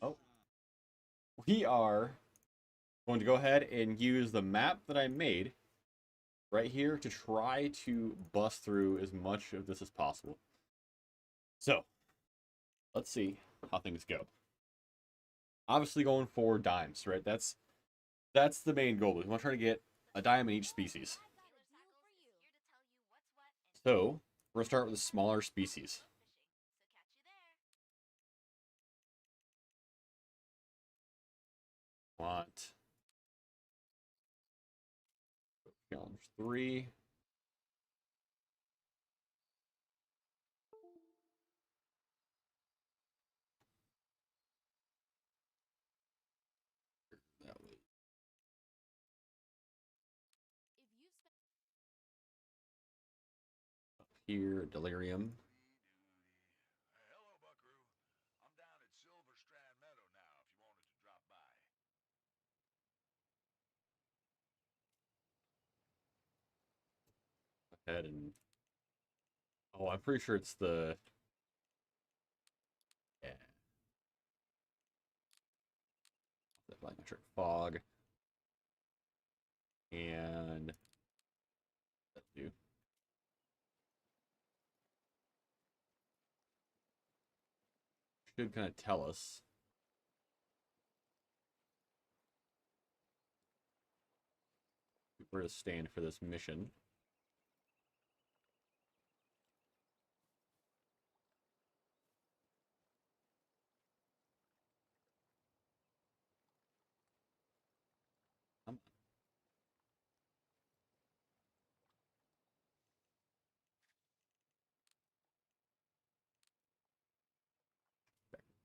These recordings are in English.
Oh, we are going to go ahead and use the map that I made right here to try to bust through as much of this as possible. So, let's see how things go. Obviously going for dimes, right? That's the main goal. We want to try to get a dime in each species. So, we're going to start with the smaller species. Want challenge 3. That was up here, delirium. Hello, Buckaroo. I'm down at Silver Strand Meadow now if you wanted to drop by. Ahead and oh, I'm pretty sure it's the yeah, the volumetric fog and that do. Should kind of tell us where to stand for this mission.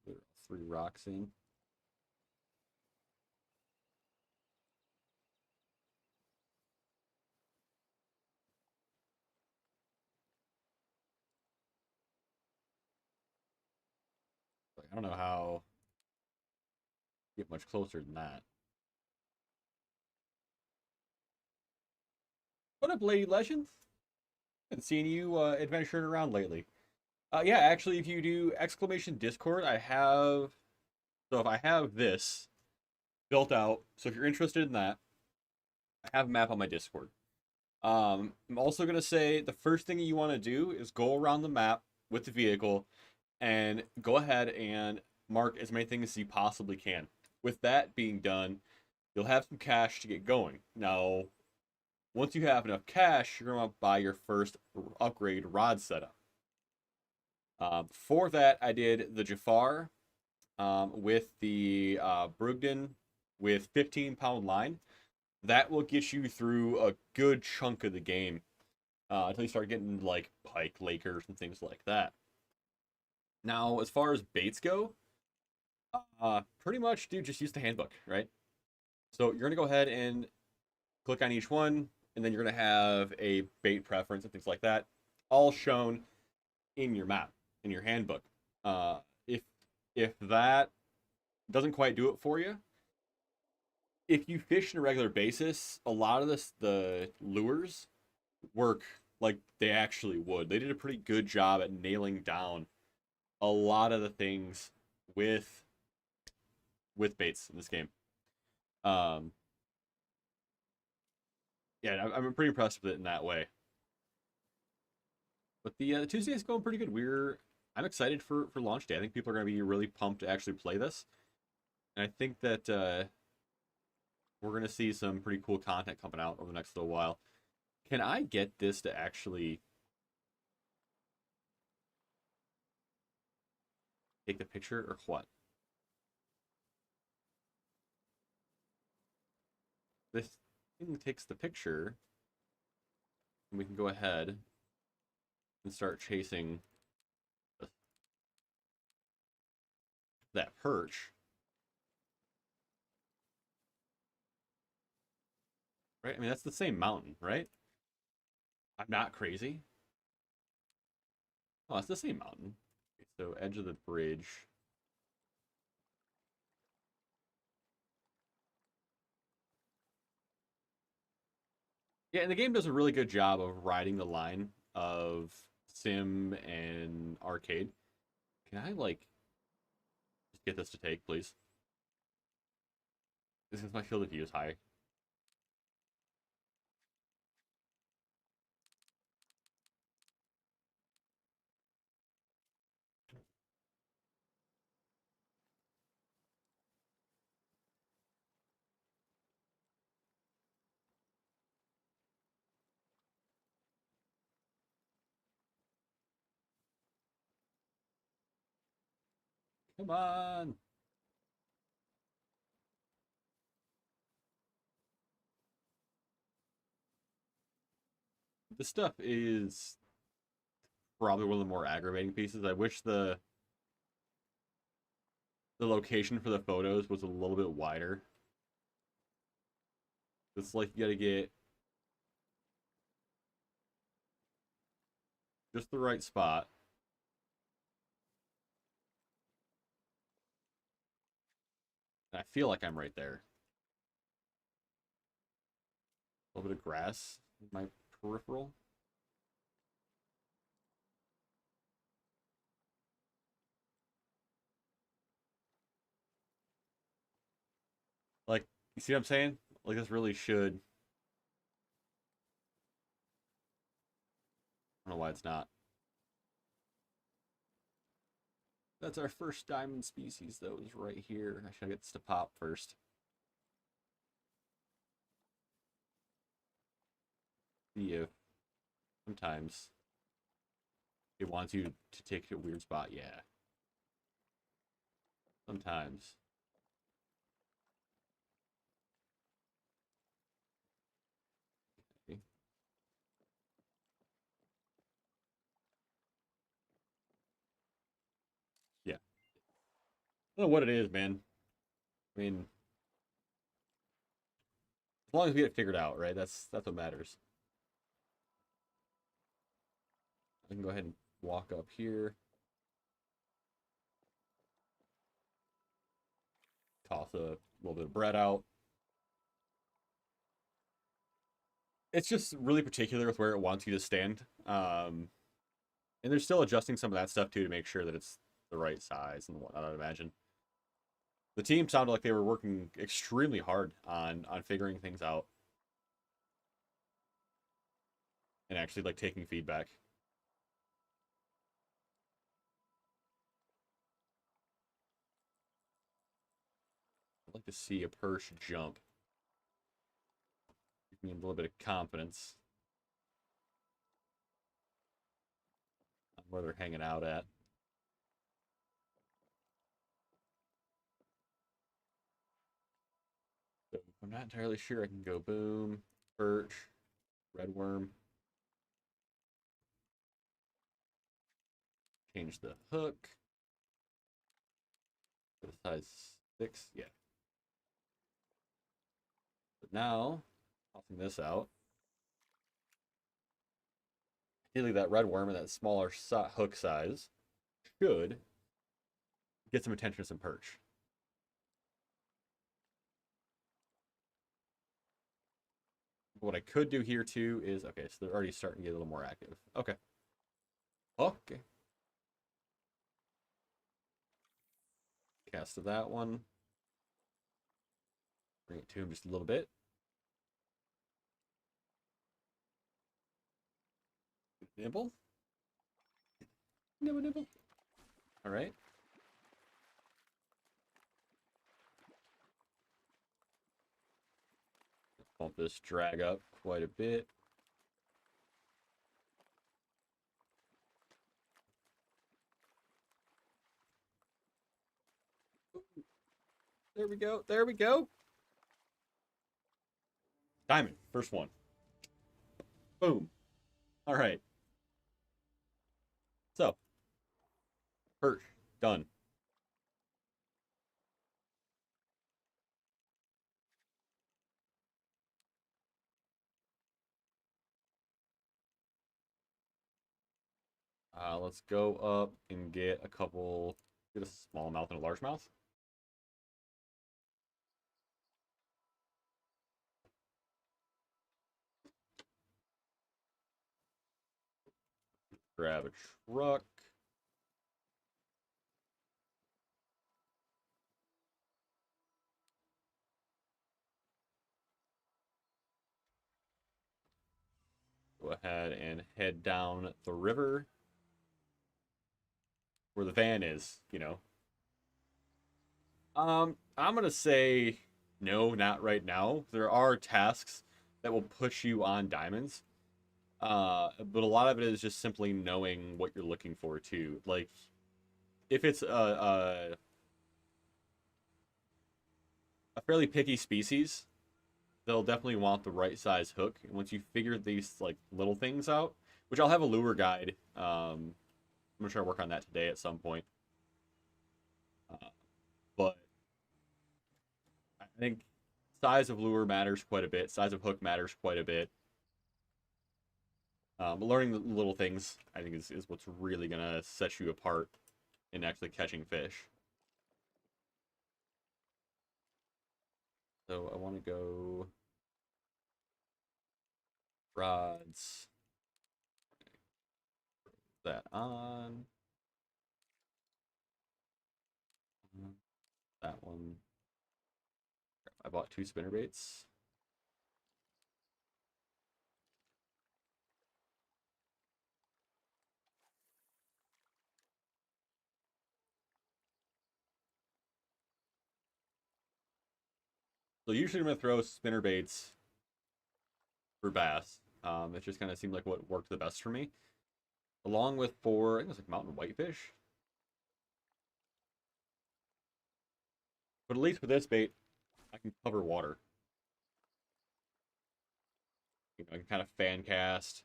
There are 3 rocks in. Like, I don't know how get much closer than that. What up, Lady Legends? Been seeing you adventuring around lately. Yeah, actually, if you do exclamation Discord, I have. So if I have this built out, so if you're interested in that, I have a map on my Discord. I'm also gonna say the first thing you want to do is go around the map with the vehicle and go ahead and mark as many things as you possibly can. With that being done, you'll have some cash to get going. Now, once you have enough cash, you're gonna buy your first upgrade rod setup. For that, I did the Jafar with the Brugden with 15-pound line. That will get you through a good chunk of the game until you start getting like Pike, Lakers, and things like that. Now, as far as baits go, pretty much, dude, just use the handbook, right? So you're gonna go ahead and click on each one, and then you're gonna have a bait preference and things like that, all shown in your map, in your handbook. Uh, if if that doesn't quite do it for you, if you fish on a regular basis, a lot of the lures work like they actually would. They did a pretty good job at nailing down a lot of the things with baits in this game. Um, yeah, I'm pretty impressed with it in that way. But the Tuesday is going pretty good. I'm excited for launch day. I think people are going to be really pumped to actually play this, and I think that we're going to see some pretty cool content coming out over the next little while. Can I get this to actually take the picture or what? This thing takes the picture, and we can go ahead and start chasing that perch. Right? I mean, that's the same mountain, right? I'm not crazy. Oh, it's the same mountain. Okay, so edge of the bridge. Yeah, and the game does a really good job of riding the line of sim and arcade. Can I, like, just get this to take, please? Since my field of view is high. Come on! This stuff is probably one of the more aggravating pieces. I wish the location for the photos was a little bit wider. It's like you gotta get just the right spot. And I feel like I'm right there. A little bit of grass in my peripheral. Like, you see what I'm saying? Like, this really should. I don't know why it's not. That's our first diamond species, though, is right here. I should get this to pop first. See if sometimes it wants you to take a weird spot. Yeah. Sometimes. Okay. Yeah. I don't know what it is, man. I mean, as long as we get it figured out, right? That's what matters. I can go ahead and walk up here. Toss a little bit of bread out. It's just really particular with where it wants you to stand. And they're still adjusting some of that stuff too to make sure that it's the right size and whatnot, I'd imagine. The team sounded like they were working extremely hard on figuring things out and actually like taking feedback. I'd like to see a perch jump. Give me a little bit of confidence on where they're hanging out at. So I'm not entirely sure. I can go boom, perch, red worm. Change the hook. To size 6. Yeah. But now, tossing this out. Ideally, that red worm and that smaller hook size should get some attention to some perch. What I could do here too is, okay, so they're already starting to get a little more active. Okay. Okay. Cast to that one. Bring it to him just a little bit. Nibble. Nibble, nibble. All right. Bump this drag up quite a bit. There we go. There we go. Diamond. First one. Boom. All right. So, perch. Done. Let's go up and get a couple. Get a small mouth and a large mouth. Grab a truck. Go ahead and head down the river where the van is, you know. I'm gonna say no, not right now. There are tasks that will push you on diamonds. But a lot of it is just simply knowing what you're looking for too. Like if it's a fairly picky species, they'll definitely want the right size hook. And once you figure these like little things out, which I'll have a lure guide. I'm gonna try to work on that today at some point. But I think size of lure matters quite a bit. Size of hook matters quite a bit. But learning the little things, I think, is what's really gonna set you apart in actually catching fish. So I want to go rods. That on. That one. I bought 2 spinner baits. So usually I'm gonna throw spinner baits for bass. It just kind of seemed like what worked the best for me, along with for I think it was like mountain whitefish. But at least with this bait, I can cover water. You know, I can kind of fan cast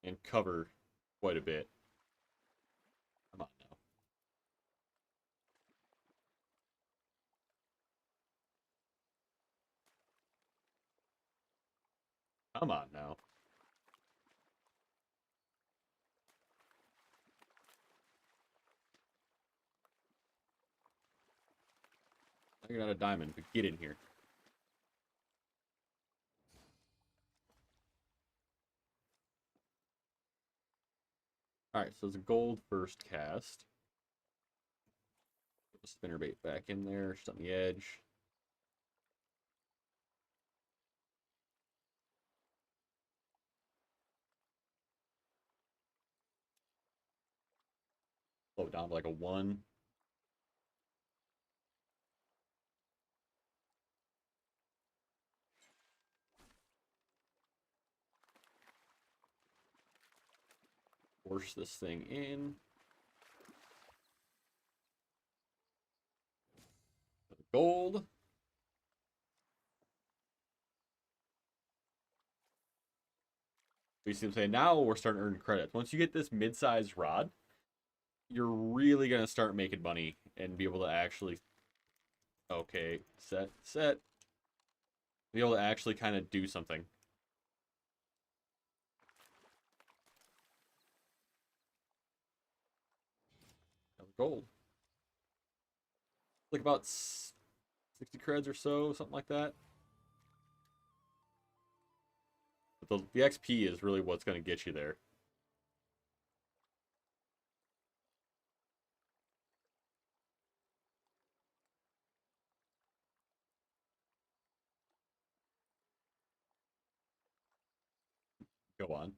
and cover quite a bit. Come on now. Come on now. I got a diamond, but get in here. All right, so it's a gold first cast. Put the spinner bait back in there, just on the edge. Slow it down to like a 1. Force this thing in. Gold. You see what I'm saying? Now we're starting to earn credits. Once you get this mid-sized rod, you're really gonna start making money and be able to actually, okay, set, be able to actually kind of do something. Gold, like about 60 creds or so, something like that. But the XP is really what's gonna get you there. Go on.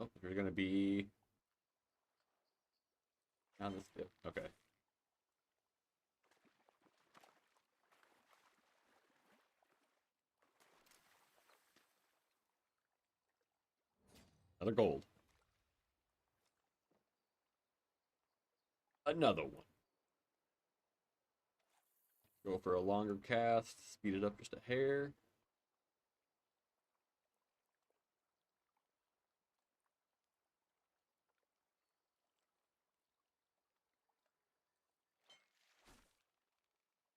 Oh, you're gonna be on this dip. Okay. Another gold. Another one. Go for a longer cast. Speed it up just a hair.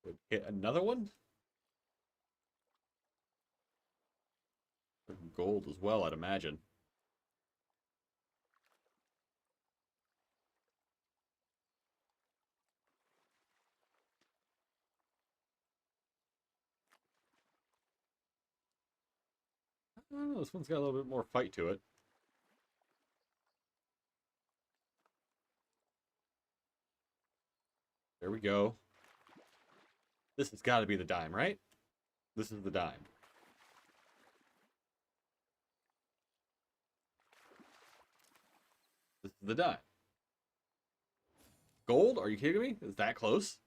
Would hit another one. Gold as well, I'd imagine. Oh, this one's got a little bit more fight to it. There we go. This has got to be the dime, right? This is the dime. This is the dime. Gold? Are you kidding me? Is that close?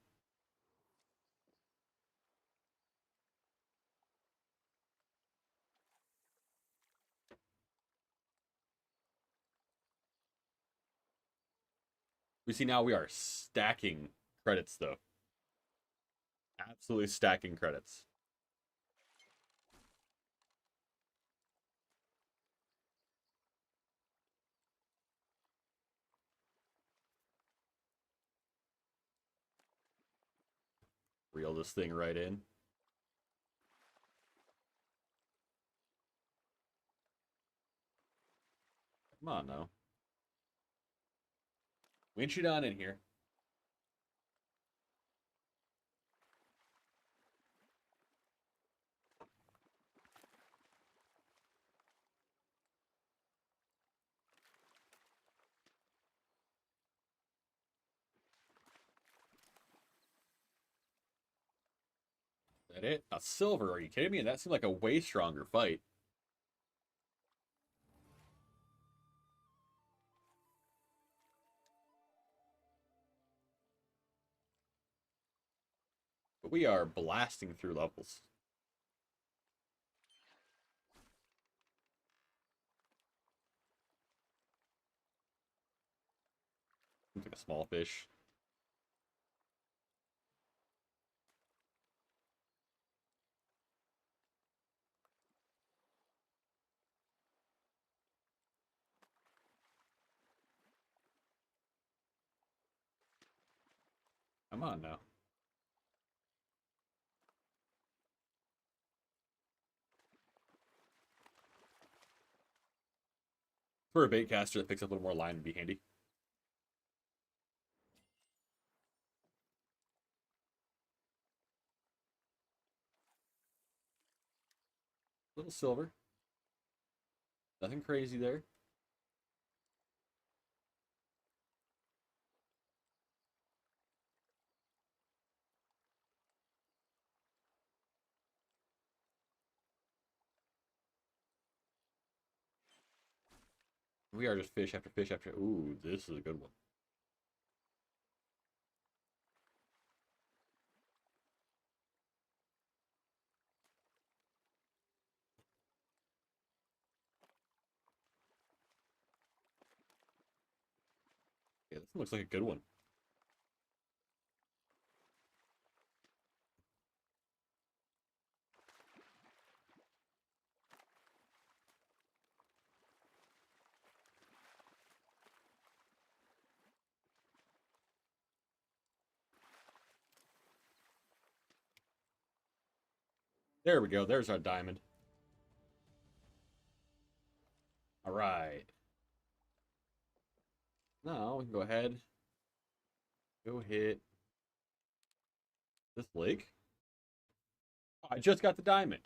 We see now we are stacking credits, though. Absolutely stacking credits. Reel this thing right in. Come on now. Winch it on in here. Is that it? A silver? Are you kidding me? That seemed like a way stronger fight. But we are blasting through levels. Like a small fish. Come on now. For a bait caster that picks up a little more line would be handy. Little silver. Nothing crazy there. We are just fish after fish after. Ooh, this is a good one. Yeah, this one looks like a good one. There we go. There's our diamond. All right. Now we can go ahead. Go hit this lake. Oh, I just got the diamond.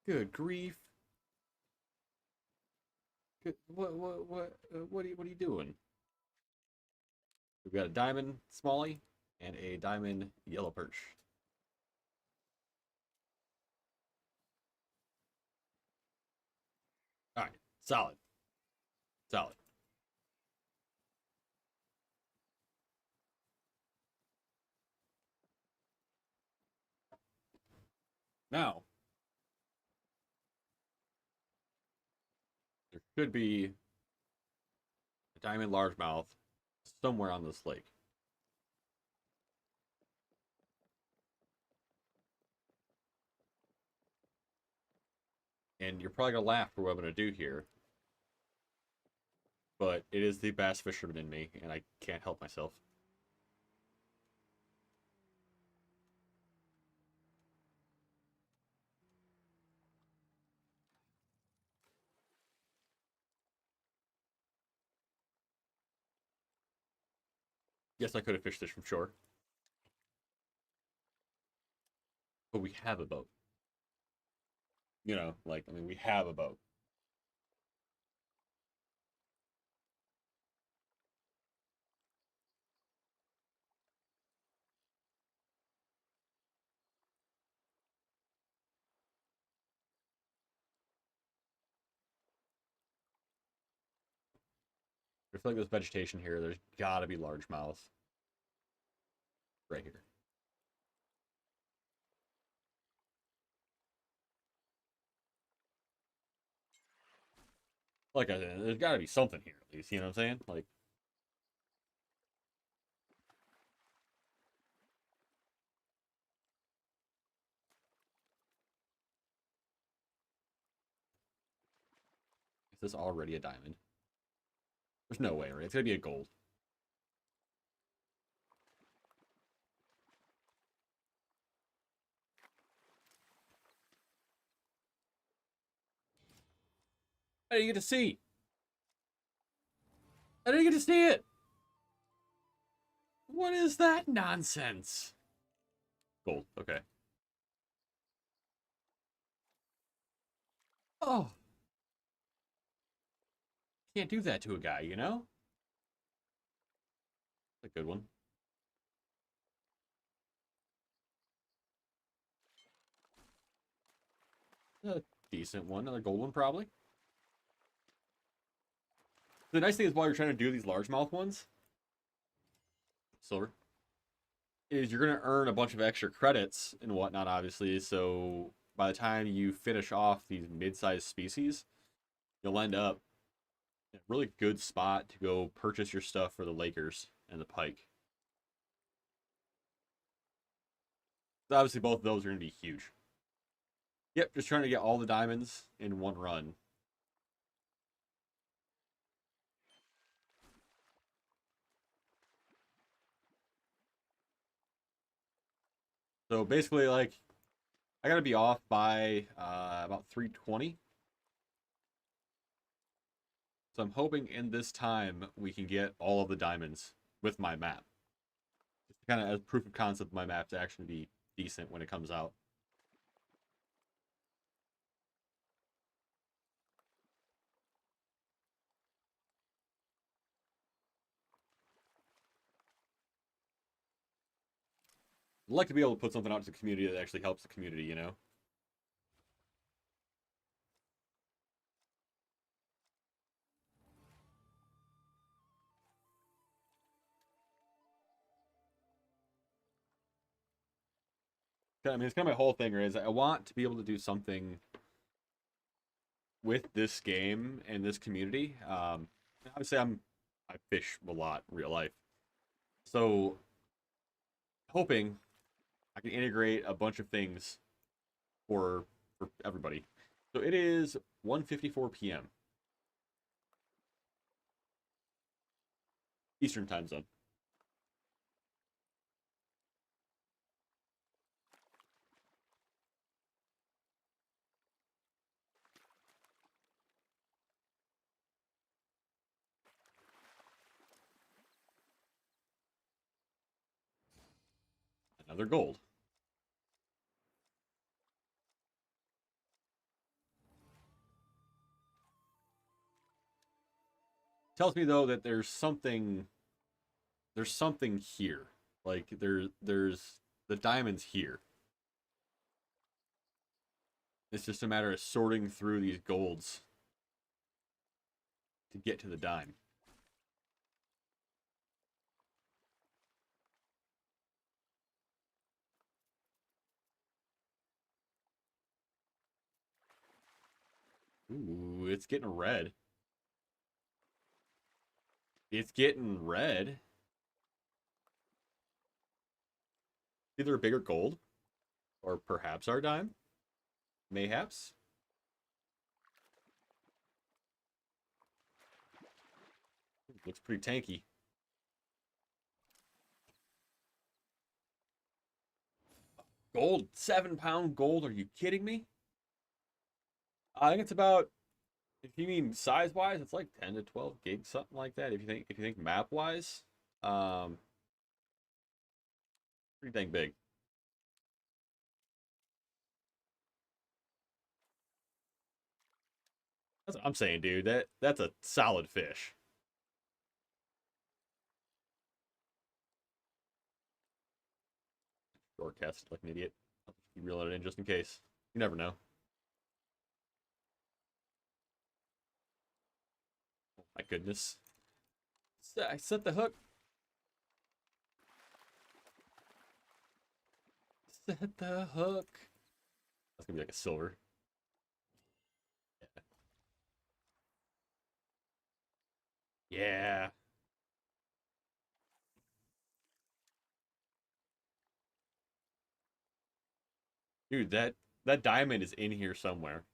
Good grief. Good, what are you doing? We've got a diamond smallie and a diamond yellow perch. All right, solid, solid. Now there should be a diamond largemouth somewhere on this lake. And you're probably gonna laugh for what I'm gonna do here, but it is the bass fisherman in me, and I can't help myself. Yes, I could have fished this from shore, but we have a boat. You know, like, I mean, we have a boat. I feel like there's vegetation here. There's got to be largemouth right here. Like I said, there's got to be something here at least. You know what I'm saying? Like, is this already a diamond? There's no way, right? It's gonna be a gold. I didn't get to see. I didn't get to see it. What is that nonsense? Gold. Okay. Oh, can't do that to a guy, you know? That's a good one. A decent one. Another gold one, probably. The nice thing is while you're trying to do these largemouth ones, silver, is you're gonna earn a bunch of extra credits and whatnot, obviously. So by the time you finish off these mid-sized species, you'll end up in a really good spot to go purchase your stuff for the Lakers and the Pike. So obviously, both of those are gonna be huge. Yep, just trying to get all the diamonds in one run. So basically, like, I gotta be off by about 3:20. So I'm hoping in this time we can get all of the diamonds with my map. Just kind of as proof of concept, my map to actually be decent when it comes out. I'd like to be able to put something out to the community that actually helps the community, you know? I mean, it's kind of my whole thing, right? Is I want to be able to do something with this game and this community. Obviously, I fish a lot in real life, so hoping I can integrate a bunch of things for everybody. So it is 1:54 p.m. Eastern time zone. Another gold. Tells me though that there's something here. Like there's the diamonds here. It's just a matter of sorting through these golds to get to the dime. Ooh, it's getting red. It's getting red. Either a bigger gold or perhaps our dime. Mayhaps. Looks pretty tanky. Gold, 7 pound gold. Are you kidding me? I think it's about, if you mean size wise, it's like 10 to 12 gigs, something like that. If you think map wise, um, pretty dang big. That's what I'm saying, dude. That's a solid fish. Or cast like an idiot. You reel it in just in case. You never know. Oh my goodness. I set the hook. Set the hook. That's gonna be like a silver. Yeah. Dude, that diamond is in here somewhere.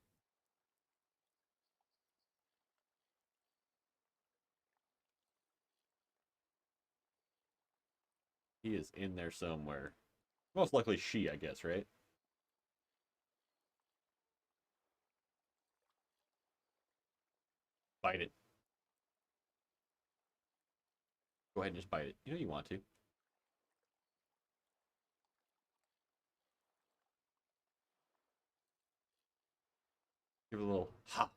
He is in there somewhere. Most likely she, I guess, right? Bite it. Go ahead and just bite it. You know you want to. Give it a little ha.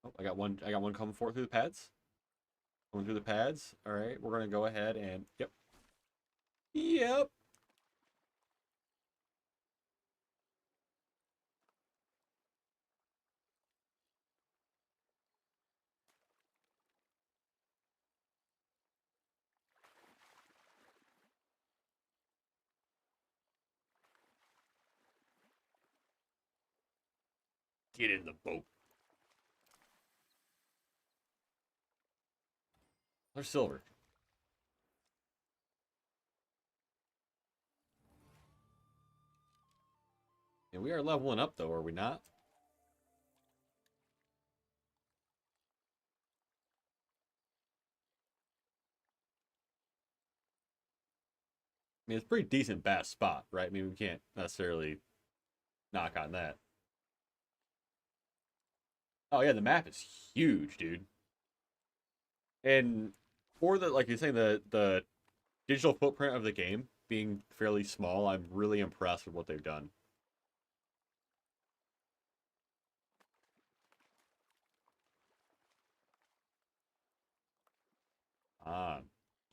Oh, I got one. I got one coming forward through the pads. Going through the pads. All right, we're gonna go ahead and yep, yep. Get in the boat. There's silver. And we are leveling up though, are we not? I mean, it's a pretty decent bass spot, right? I mean, we can't necessarily knock on that. Oh yeah, the map is huge, dude. And for the like you're saying, the digital footprint of the game being fairly small, I'm really impressed with what they've done. Ah,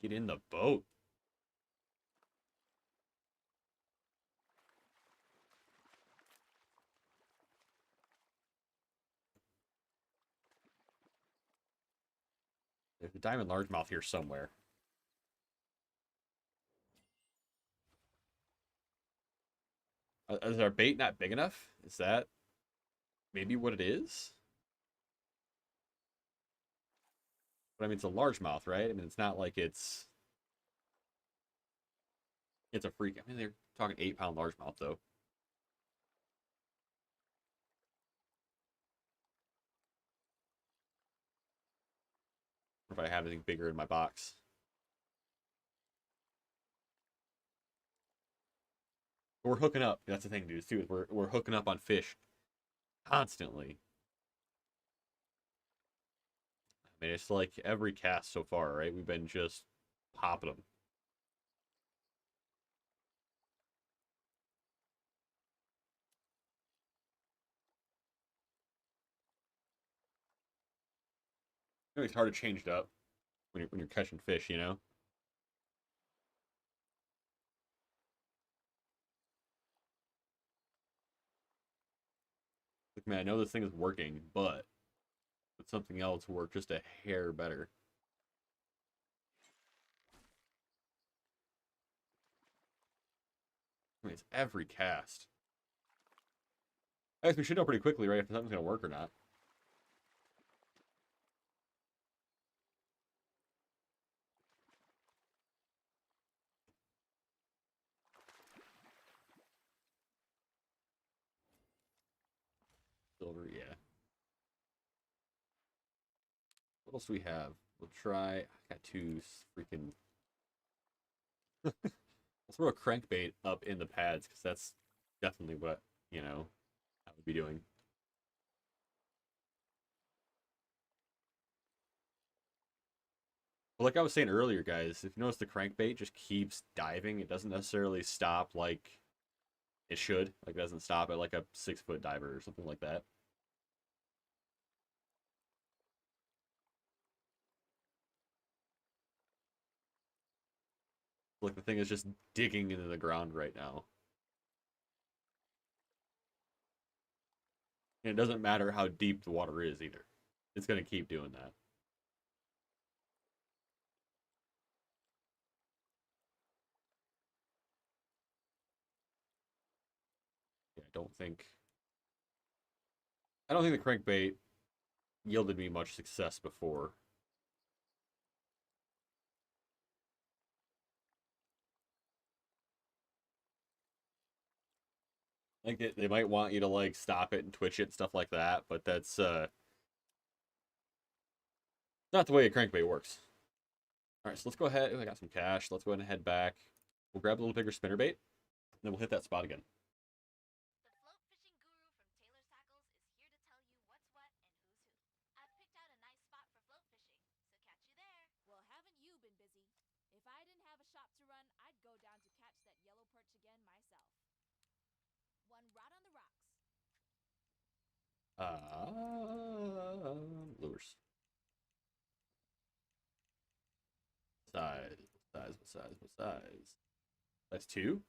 get in the boat. There's a diamond largemouth here somewhere. Is our bait not big enough? Is that maybe what it is? But I mean, it's a largemouth, right? I mean, it's not like it's a freak. I mean, they're talking 8 pound largemouth though. If I have anything bigger in my box, but we're hooking up. That's the thing, dude. Too, is we're hooking up on fish constantly. I mean, it's like every cast so far, right? We've been just popping them. It's hard to change it up when you're catching fish, you know. Like, man, I know this thing is working, but with something else work just a hair better. I mean, it's every cast. I guess we should know pretty quickly, right, if something's gonna work or not. Silver, yeah. What else do we have? We'll try. I got two freaking. Let's throw a crankbait up in the pads because that's definitely what I would be doing. But like I was saying earlier, guys, if you notice the crankbait just keeps diving, it doesn't necessarily stop like It should. Like, it doesn't stop at like a 6-foot diver or something like that. Like, the thing is just digging into the ground right now. And it doesn't matter how deep the water is either. It's going to keep doing that. Yeah, I don't think the crankbait yielded me much success before. I think they might want you to like stop it and twitch it and stuff like that, but that's not the way a crankbait works. All right, so let's go ahead. I got some cash. Let's go ahead and head back. We'll grab a little bigger spinnerbait, and then we'll hit that spot again. Lures. Size, size. Size 2.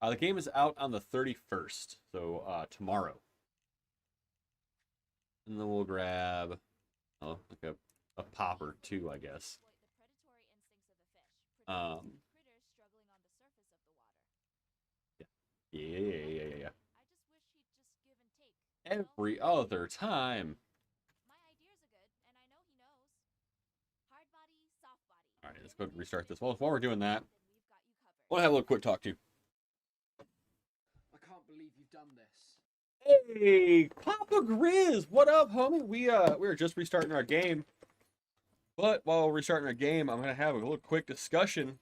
The game is out on the 31st, so tomorrow. And then we'll grab like a popper too, I guess. Yeah. Every other time. All right, let's go restart this. Well, while we're doing that, I want to have a little quick talk to you. I can't believe you've done this. Hey, Papa Grizz, what up, homie? We were just restarting our game, but while we're restarting our game, I'm gonna have a little quick discussion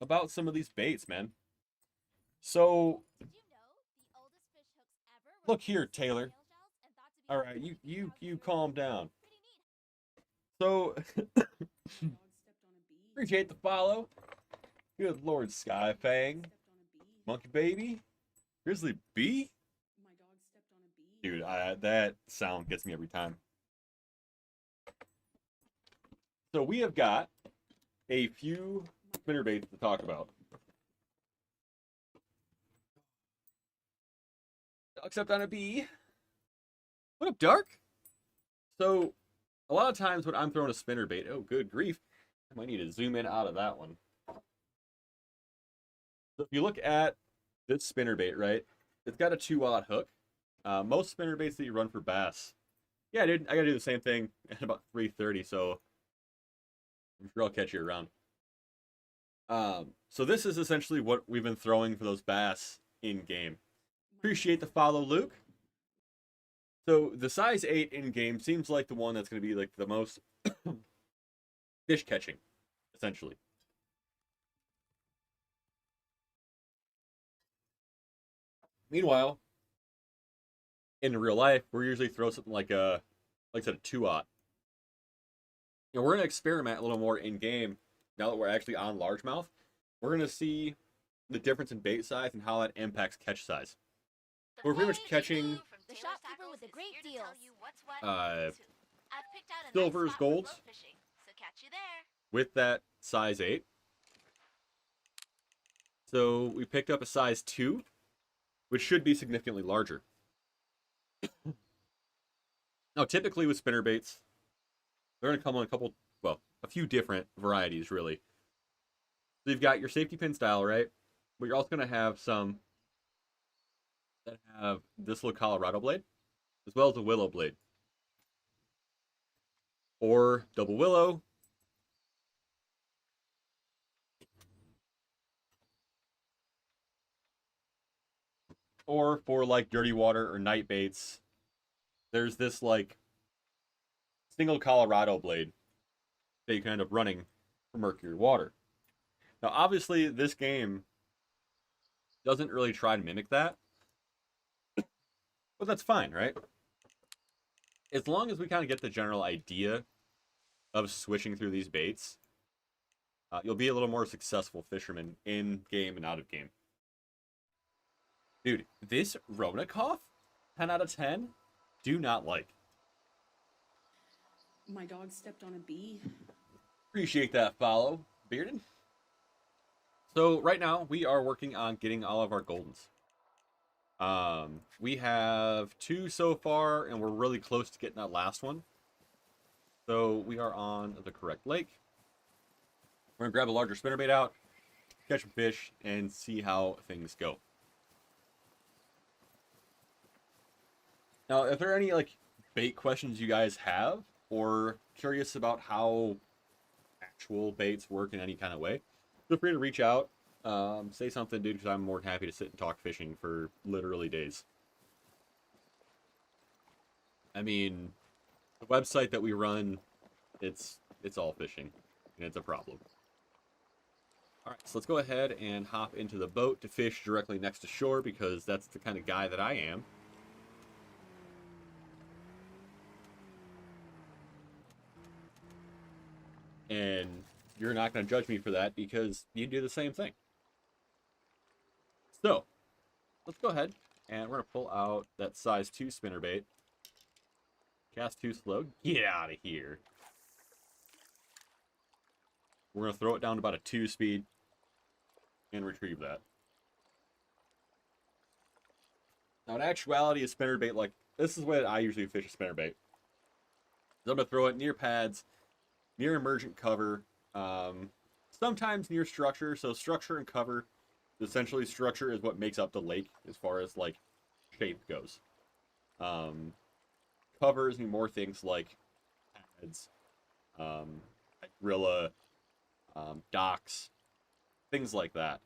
about some of these baits, man. So, look here, Taylor. All right, you calm down. So, appreciate the follow. Good Lord, Skyfang, Monkey Baby, Grizzly B. Dude, that sound gets me every time. So we have got a few spinnerbaits to talk about. Except on a bee. What up, Dark? So, a lot of times when I'm throwing a spinnerbait, oh, good grief, I might need to zoom in out of that one. So if you look at this spinnerbait, right, it's got a 2-aught hook. Most spinnerbaits that you run for bass, yeah, dude, I gotta do the same thing at about 3:30, so I'm sure I'll catch you around. So this is essentially what we've been throwing for those bass in game. Appreciate the follow, Luke. So the size 8 in game seems like the one that's going to be like the most fish catching, essentially. Meanwhile, in real life, we're usually throw something like I said, a 2-aught. And we're going to experiment a little more in game now that we're actually on largemouth. We're going to see the difference in bait size and how that impacts catch size. We're pretty much catching the shopkeeper with the great deals. silvers, golds, with that size 8. So we picked up a size 2, which should be significantly larger. Now, typically with spinnerbaits, they're going to come on a few different varieties, really. So you've got your safety pin style, right? But you're also going to have some that have this little Colorado blade, as well as a willow blade. Or double willow. Or for like dirty water or night baits, there's this like single Colorado blade that you can end up running for murkier water. Now, obviously, this game doesn't really try to mimic that, but that's fine, right? As long as we kind of get the general idea of switching through these baits, you'll be a little more successful fisherman in game and out of game. Dude, this Ronakoff, 10 out of 10, do not like. My dog stepped on a bee. Appreciate that follow, Bearden. So right now we are working on getting all of our goldens. We have 2 so far, and we're really close to getting that last one. So we are on the correct lake. We're gonna grab a larger spinnerbait out, catch some fish, and see how things go. Now, if there are any like bait questions you guys have, or curious about how actual baits work in any kind of way, feel free to reach out. Say something, dude, because I'm more than happy to sit and talk fishing for literally days. I mean, the website that we run, it's all fishing, and it's a problem. All right, so let's go ahead and hop into the boat to fish directly next to shore, because that's the kind of guy that I am. And you're not going to judge me for that, because you do the same thing. So, let's go ahead, and we're going to pull out that size 2 spinnerbait. Cast too slow. Get out of here. We're going to throw it down to about a 2 speed and retrieve that. Now, in actuality, a spinnerbait, like, this is the way that I usually fish a spinnerbait. I'm going to throw it near pads, near emergent cover, sometimes near structure. So structure and cover, essentially structure is what makes up the lake as far as, like, shape goes. Covers and more things like pads, grilla, docks, things like that.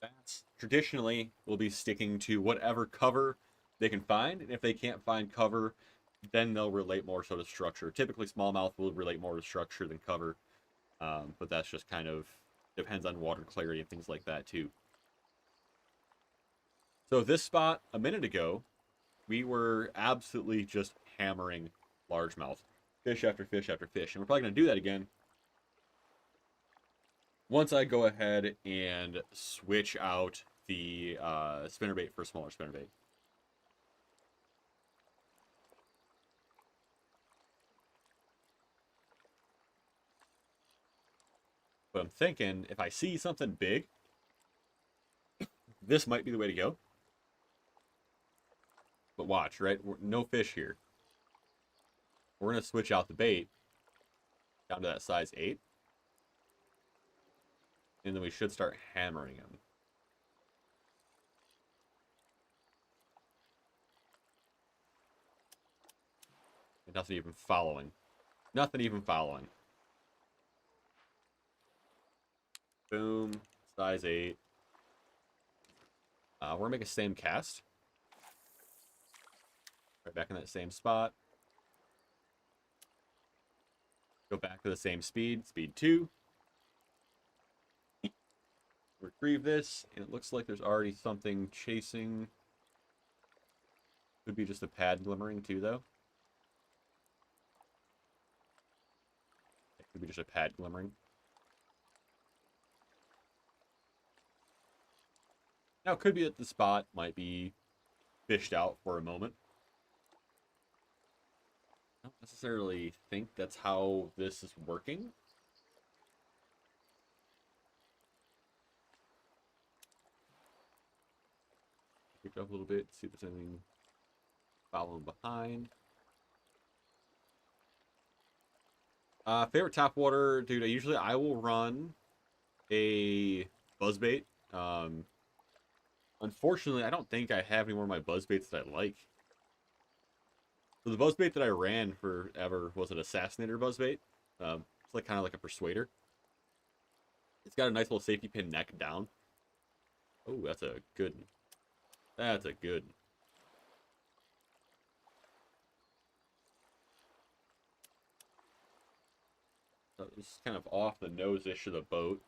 Bats traditionally will be sticking to whatever cover they can find, and if they can't find cover, then they'll relate more so to structure. Typically, smallmouth will relate more to structure than cover, but that's just kind of depends on water clarity and things like that too. So this spot a minute ago, we were absolutely just hammering largemouth, fish after fish after fish, and we're probably going to do that again once I go ahead and switch out the spinnerbait for a smaller spinnerbait. But I'm thinking if I see something big, this might be the way to go. But watch, right? No fish here. We're going to switch out the bait down to that size 8. And then we should start hammering them. And nothing even following. Nothing even following. Boom. Size 8. We're going to make a same cast. Right back in that same spot. Go back to the same speed. Speed 2. Retrieve this. And it looks like there's already something chasing. Could be just a pad glimmering too, though. It could be just a pad glimmering. Now, it could be that the spot might be fished out for a moment. I don't necessarily think that's how this is working. Pick up a little bit, see if there's anything following behind. Favorite topwater, dude. I will run a buzzbait. Unfortunately, I don't think I have any more of my buzzbaits that I like. So the buzzbait that I ran forever was an assassinator buzzbait. It's like kind of like a persuader. It's got a nice little safety pin neck down. Oh, that's a good one. That's a good one. So this is kind of off the nose-ish of the boat.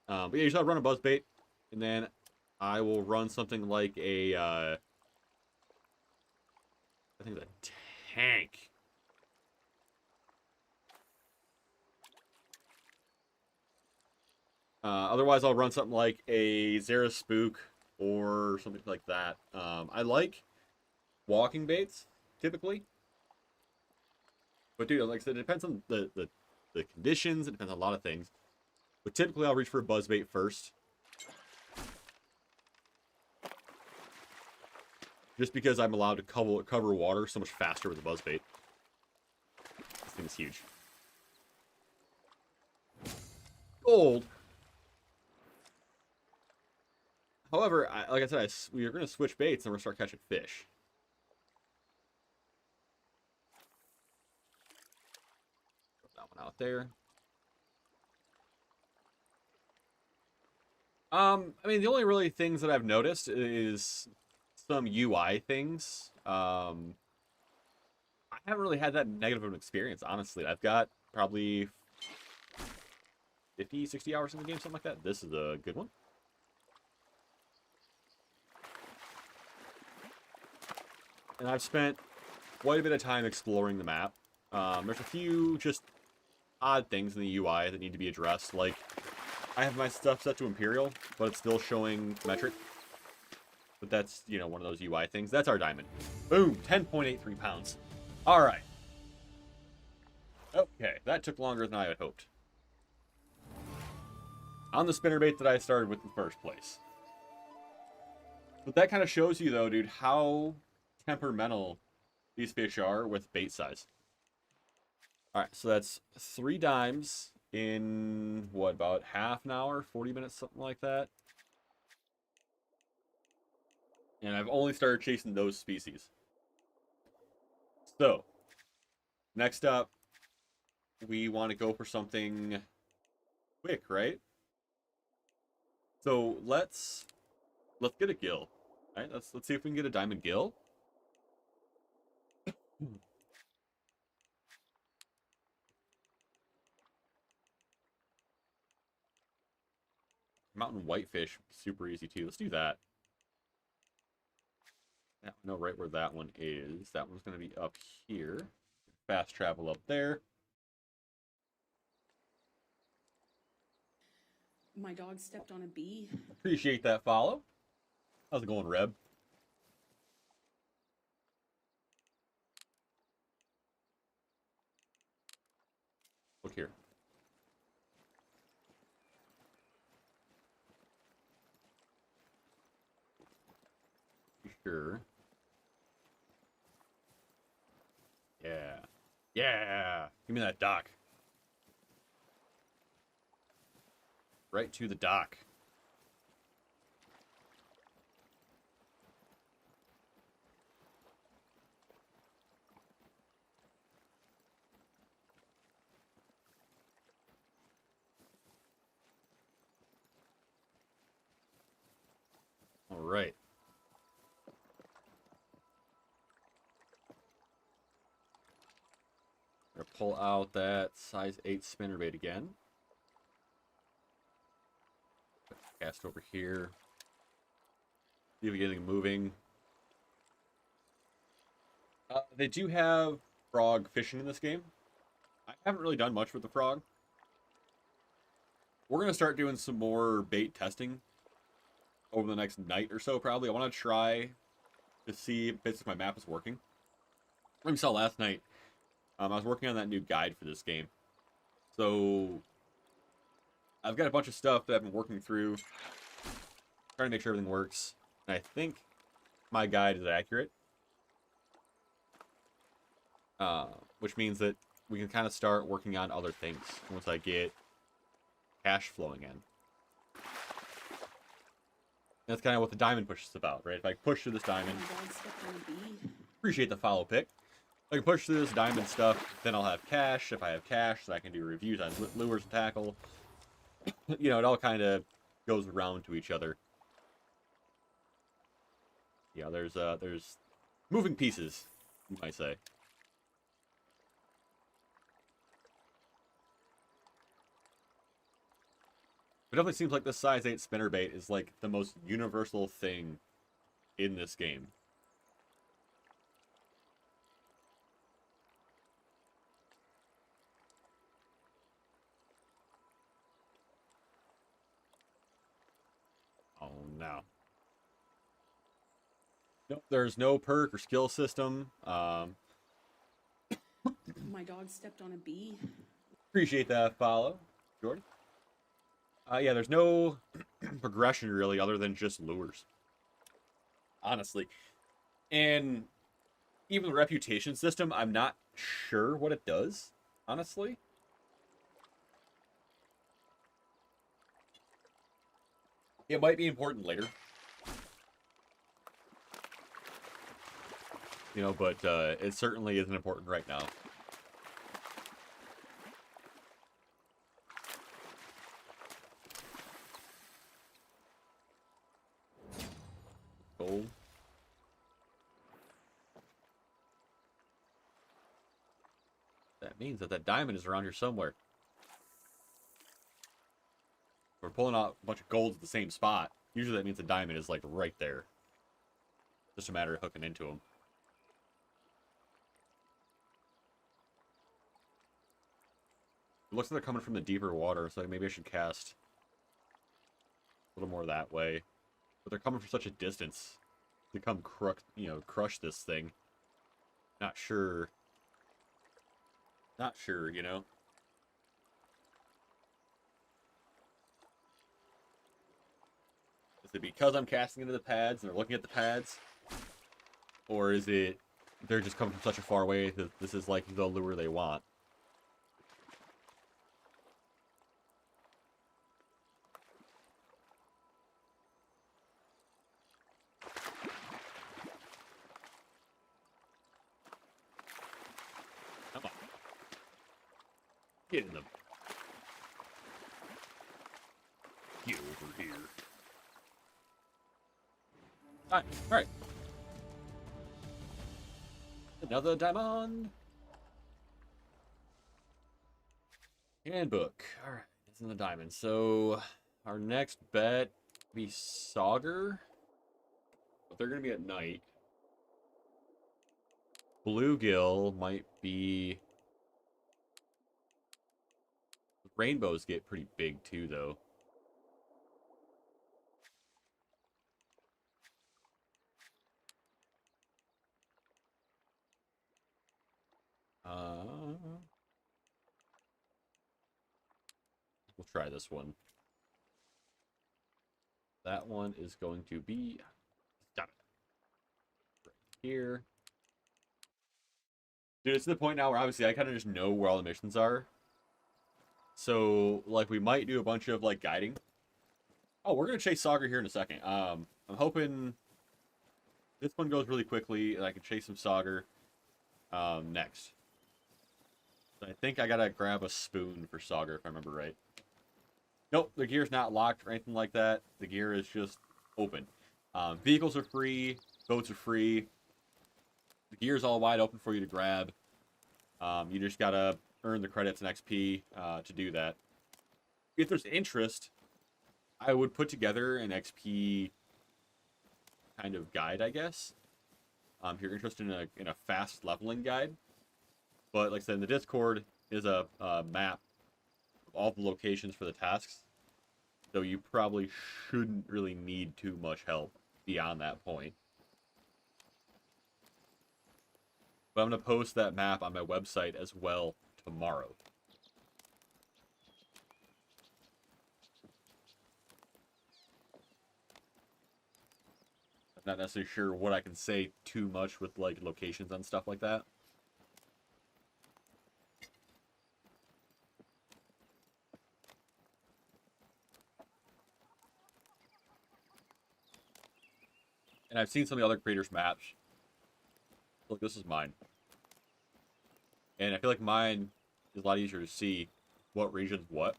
But yeah, usually I'll run a buzzbait, and then I will run something like a, I think it's a tank. Otherwise, I'll run something like a Zara Spook or something like that. I like walking baits typically, but dude, like I said, it depends on the conditions. It depends on a lot of things. But typically, I'll reach for a buzzbait first, just because I'm allowed to cover water so much faster with a buzzbait. This thing is huge. Gold. However, like I said, we are going to switch baits and we're going to start catching fish. Put that one out there. I mean, the only really things that I've noticed is some UI things. I haven't really had that negative of an experience, honestly. I've got probably 50, 60 hours in the game, something like that. This is a good one. And I've spent quite a bit of time exploring the map. There's a few just odd things in the UI that need to be addressed, like I have my stuff set to Imperial, but it's still showing metric. But that's, you know, one of those UI things. That's our diamond. Boom, 10.83 pounds. All right. Okay, that took longer than I had hoped. On the spinnerbait that I started with in the first place. But that kind of shows you, though, dude, how temperamental these fish are with bait size. All right, so that's 3 dimes in, what, about half an hour, 40 minutes, something like that. And I've only started chasing those species. So, next up, we want to go for something quick, right? So let's get a gill. All right, let's see if we can get a diamond gill. Mountain whitefish, super easy too. Let's do that. I know right where that one is. That one's going to be up here. Fast travel up there. My dog stepped on a bee. Appreciate that follow. How's it going, Reb? Look here. Sure. Yeah. Yeah. Give me that dock. Right to the dock. All right. I'm gonna pull out that size 8 spinnerbait again. Cast over here. See if we get anything moving. They do have frog fishing in this game. I haven't really done much with the frog. We're going to start doing some more bait testing over the next night or so, probably. I want to try to see if my map is working. Like we saw last night, I was working on that new guide for this game. So I've got a bunch of stuff that I've been working through, trying to make sure everything works. And I think my guide is accurate. Which means that we can kind of start working on other things once I get cash flowing in. That's kind of what the diamond push is about, right? If I push through this diamond, My dog stepped on a bee. appreciate the follow pick. If I can push through this diamond stuff, then I'll have cash. If I have cash, then I can do reviews on lures and tackle. You know, it all kind of goes around to each other. Yeah, there's moving pieces, you might say. It definitely seems like this size 8 spinnerbait is like the most universal thing in this game. now. Nope, there's no perk or skill system. My dog stepped on a bee. Appreciate that follow, Jordan. Yeah, there's no progression really other than just lures. Honestly. And even the reputation system, I'm not sure what it does, honestly. It might be important later. You know, but it certainly isn't important right now. Gold. That means that diamond is around here somewhere. We're pulling out a bunch of golds at the same spot. Usually that means the diamond is like right there. Just a matter of hooking into them. It looks like they're coming from the deeper water, so maybe I should cast a little more that way. But they're coming from such a distance to come crush this thing. Not sure. Not sure, you know. Is it because I'm casting into the pads and they're looking at the pads? Or is it they're just coming from such a far away that this is like the lure they want? Come on. Get in them. Get over here. Alright. Another diamond. Handbook. Alright, it's in the diamond. So our next bet be Sauger. But they're gonna be at night. Bluegill might be. Rainbows get pretty big too, though. We'll try this one. That one is going to be right here. Dude, it's to the point now where obviously I kind of just know where all the missions are. So, like, we might do a bunch of, like, guiding. Oh, we're going to chase Sauger here in a second. I'm hoping this one goes really quickly and I can chase some Sauger next. I think I got to grab a spoon for Sauger if I remember right. Nope, the gear's not locked or anything like that. The gear is just open. Vehicles are free. Boats are free. The gear's all wide open for you to grab. You just got to earn the credits and XP to do that. If there's interest, I would put together an XP kind of guide, I guess. If you're interested in a fast leveling guide. But like I said, in the Discord is a map of all the locations for the tasks. So you probably shouldn't really need too much help beyond that point. But I'm going to post that map on my website as well tomorrow. I'm not necessarily sure what I can say too much with like locations and stuff like that. And I've seen some of the other creators' maps. Look, this is mine. And I feel like mine is a lot easier to see what region's what.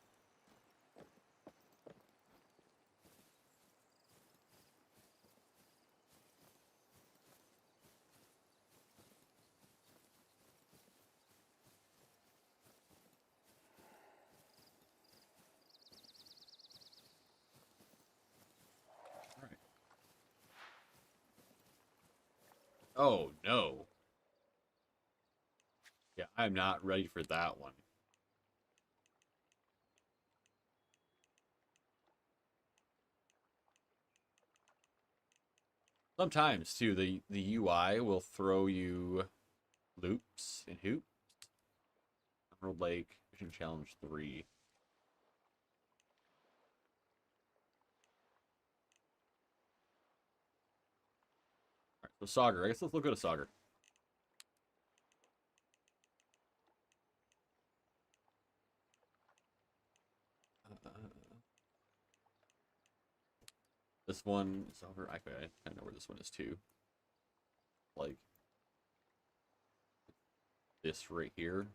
Oh, no. Yeah, I'm not ready for that one. Sometimes too, the UI will throw you loops and hoops. Emerald Lake Fishing Challenge 3. Alright, so Sauger. I guess let's look at a Sauger. This one is over. I kind of know where this one is too. Like this right here.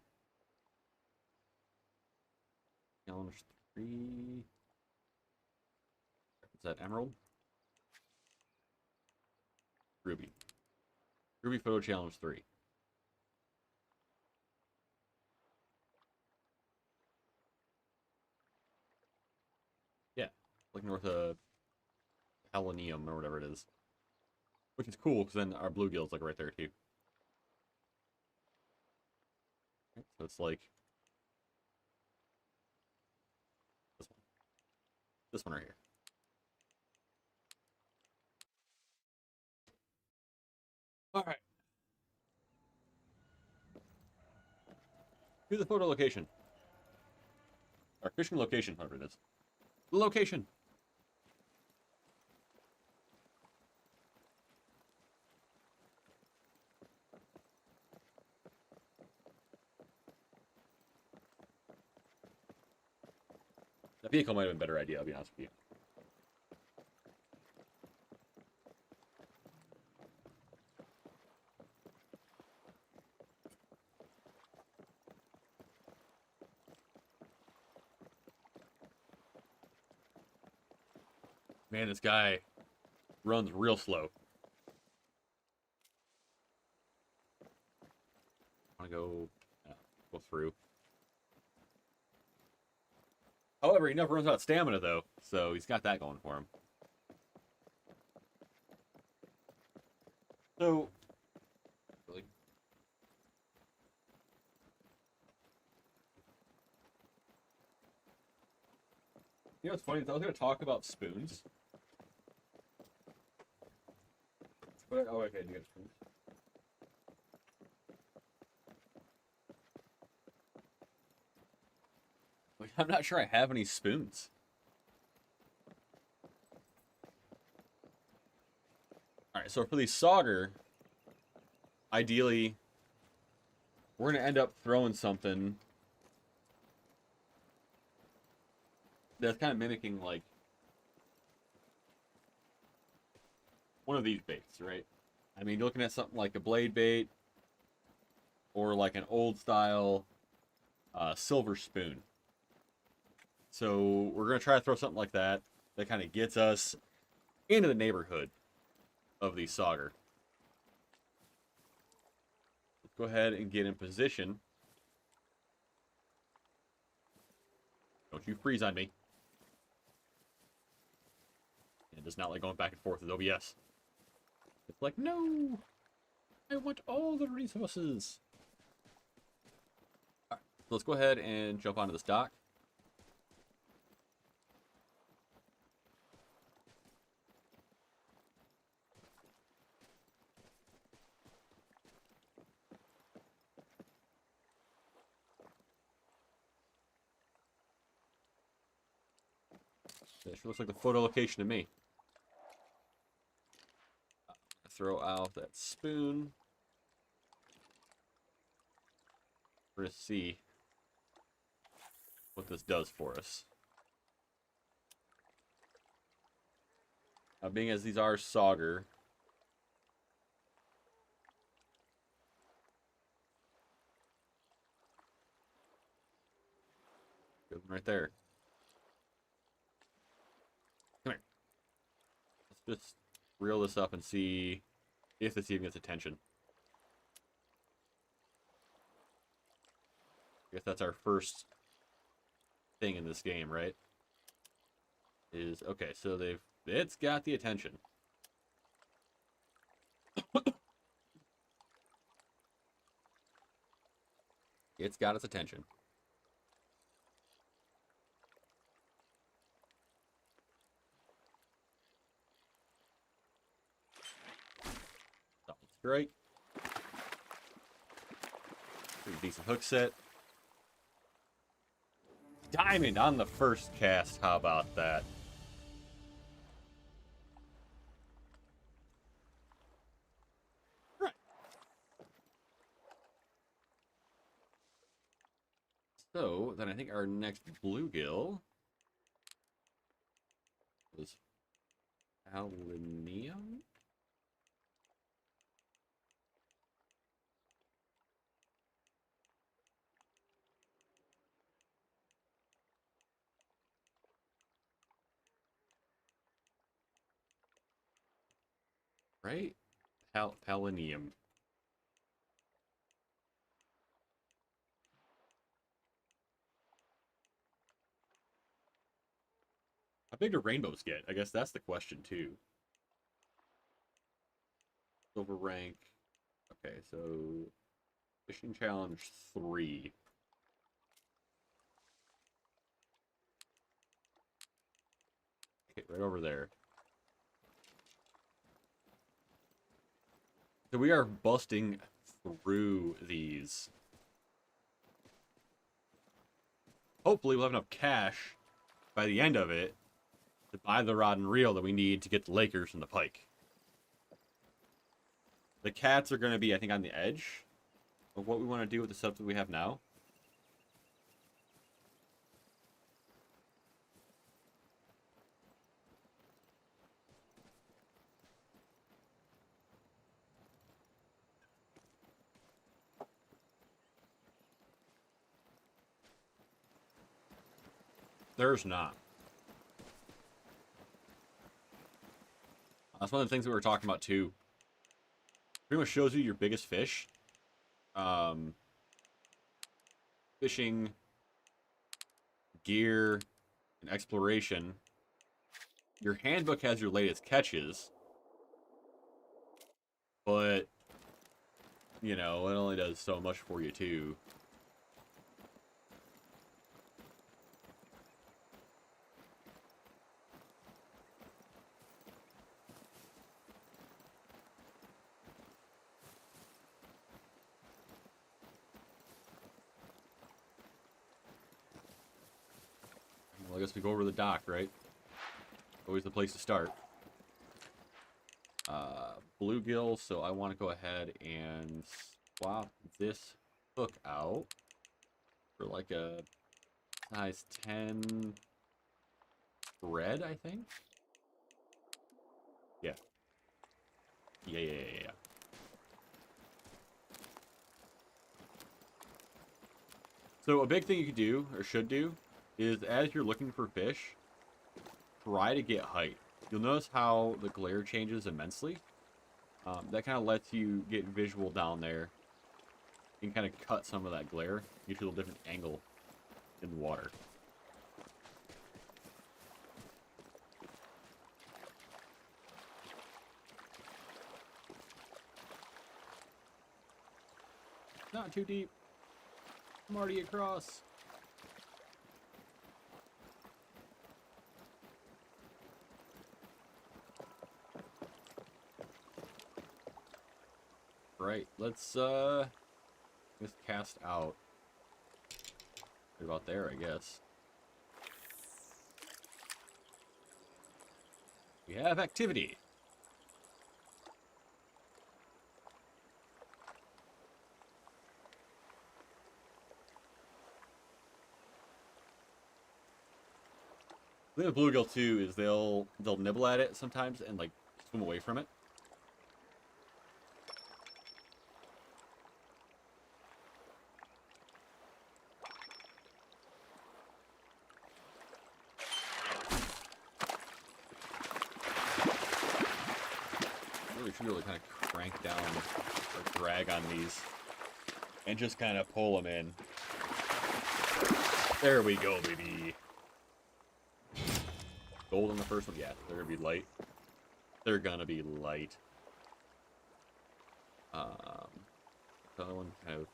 Challenge 3. Is that Emerald? Ruby. Ruby Photo Challenge 3. Yeah, like north of Hellenium or whatever it is. Which is cool, because then our bluegill's like right there too. So it's like this one. This one right here. Alright. To the photo location. Our fishing location, whatever it is. The location. The vehicle might have been a better idea, I'll be honest with you. Man, this guy runs real slow. I want to go through. However, he never runs out of stamina, though, so he's got that going for him. So, really, you know what's funny? I was going to talk about spoons. But, oh, okay, you got spoons. I'm not sure I have any spoons. Alright, so for the Sauger, ideally, we're going to end up throwing something that's kind of mimicking, like, one of these baits, right? I mean, you're looking at something like a blade bait, or like an old style silver spoon. So we're going to try to throw something like that kind of gets us into the neighborhood of the Sauger. Let's go ahead and get in position. Don't you freeze on me. It does not like going back and forth with OBS. It's like, no! I want all the resources! Alright, so let's go ahead and jump onto this dock. It sure looks like the photo location to me. Throw out that spoon. We're going to see what this does for us. Now, being as these are Sauger, good one right there. Come here. Let's just reel this up and see if this even gets attention. I guess that's our first thing in this game, right? Is okay, so it's got the attention. It's got its attention. Right. Pretty decent hook set. Diamond on the first cast. How about that? Right. So then I think our next bluegill was aluminium. Right? Palinium. How big do rainbows get? I guess that's the question too. Silver rank. Okay, so fishing challenge 3. Okay, right over there. So we are busting through these. Hopefully we'll have enough cash by the end of it to buy the rod and reel that we need to get the Lakers and the Pike. The cats are going to be, I think, on the edge of what we want to do with the stuff that we have now. There's not. That's one of the things that we were talking about too. Pretty much shows you your biggest fish. Fishing, gear, and exploration. Your handbook has your latest catches, but you know, it only does so much for you too. Well, I guess we go over to the dock, right? Always the place to start. Bluegill, so I want to go ahead and swap this hook out for like a size 10 thread, I think. Yeah. Yeah. So a big thing you could do, or should do, is as you're looking for fish, try to get height. You'll notice how the glare changes immensely. That kind of lets you get visual down there. You can kind of cut some of that glare, get you a little different angle in the water. Not too deep. I'm already across. Right, let's cast out. Right about there, I guess. We have activity. The thing with bluegill too is they'll nibble at it sometimes and like swim away from it. Really should really kind of crank down or drag on these and just kind of pull them in. There we go, baby. Gold on the first one, yeah, they're gonna be light. They're gonna be light. The other one kind of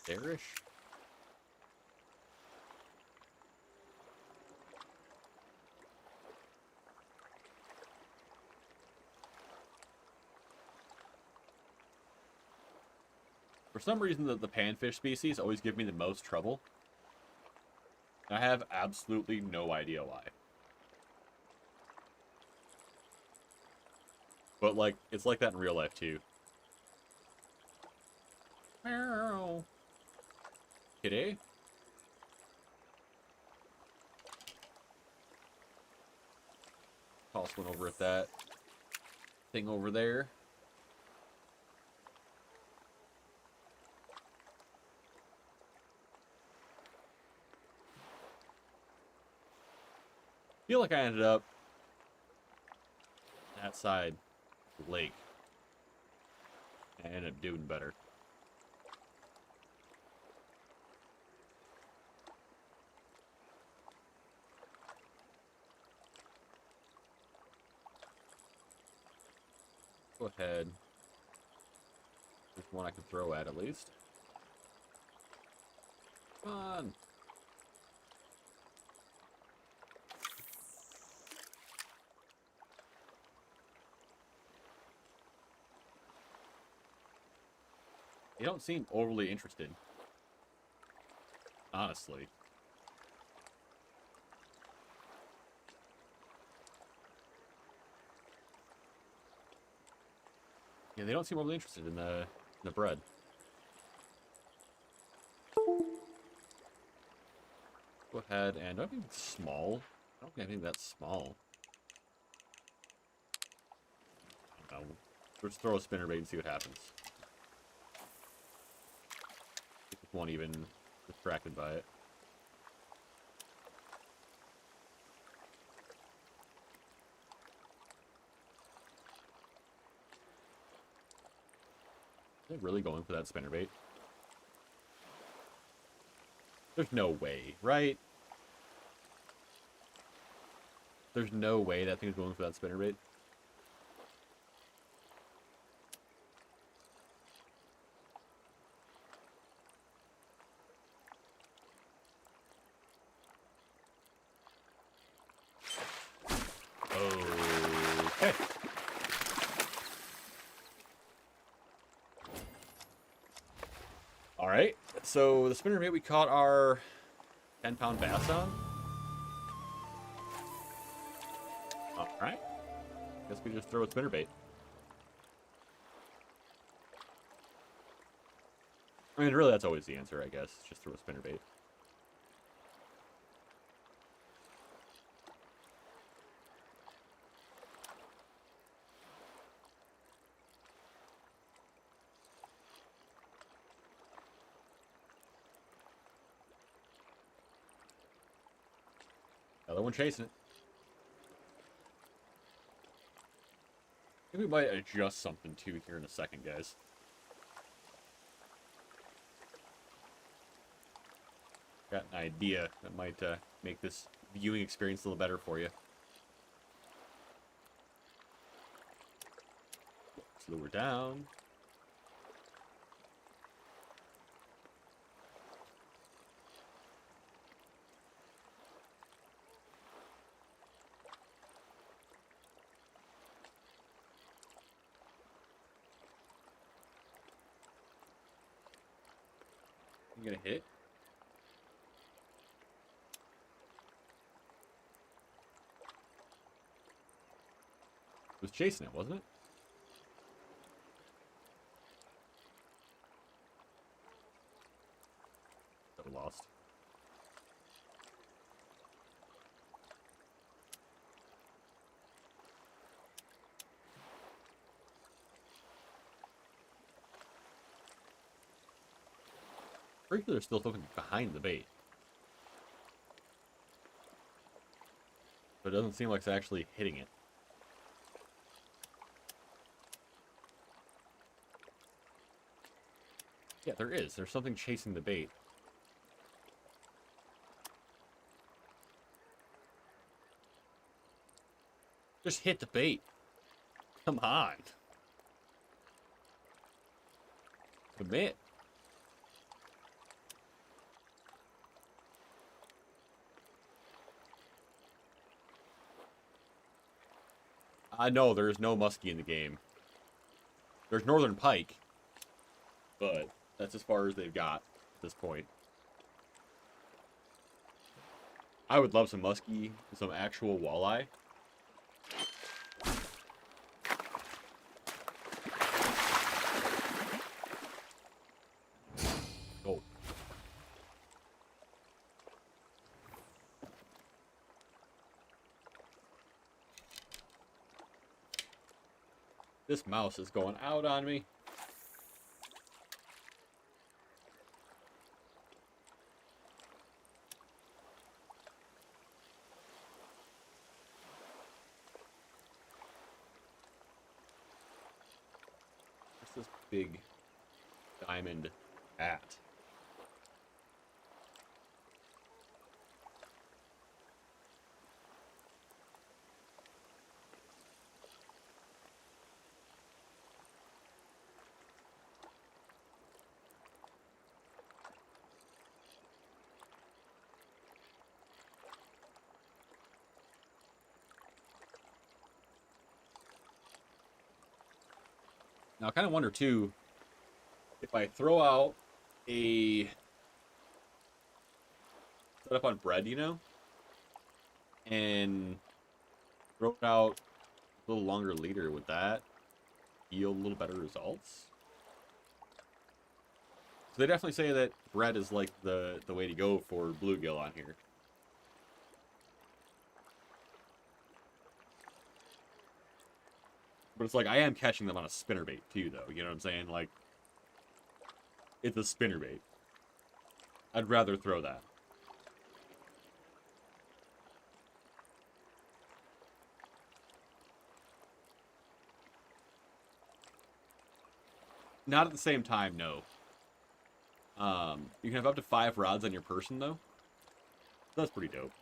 bearish. For some reason, the panfish species always give me the most trouble. I have absolutely no idea why. But, like, it's like that in real life, too. Meow. Kitty? Toss one over at that thing over there. Feel like I ended up that side of the lake. I ended up doing better. Go ahead. There's one I can throw at least. Come on. You don't seem overly interested. Honestly. Yeah, they don't seem overly interested in the bread. Go ahead and do I think it's small? I don't think I think that's small. I don't know. Let's throw a spinnerbait and see what happens. Won't even distracted by it. Are they really going for that spinnerbait? There's no way, right? There's no way that thing's going for that spinnerbait. Okay. Alright, so the spinnerbait we caught our 10-pound bass on. Alright. Guess we just throw a spinnerbait. I mean, really, that's always the answer, I guess. Just throw a spinnerbait. Another one chasing it. I think we might adjust something too here in a second, guys. Got an idea that might make this viewing experience a little better for you. Slow her down. You gonna hit? It was chasing it, wasn't it? Got lost. Pretty sure there's still something behind the bait. But it doesn't seem like it's actually hitting it. Yeah, there is. There's something chasing the bait. Just hit the bait. Come on. Commit. I know there's no muskie in the game. There's northern pike, but That's as far as they've got at this point. I would love some muskie, some actual walleye. Oh. This mouse is going out on me. What's this big diamond at? Now, I kind of wonder, too, if I throw out a setup on bread, you know, and throw out a little longer leader, would that yield a little better results? So they definitely say that bread is like the way to go for bluegill on here. But it's like, I am catching them on a spinnerbait, too, though. You know what I'm saying? Like, it's a spinnerbait. I'd rather throw that. Not at the same time, no. You can have up to 5 rods on your person, though. That's pretty dope.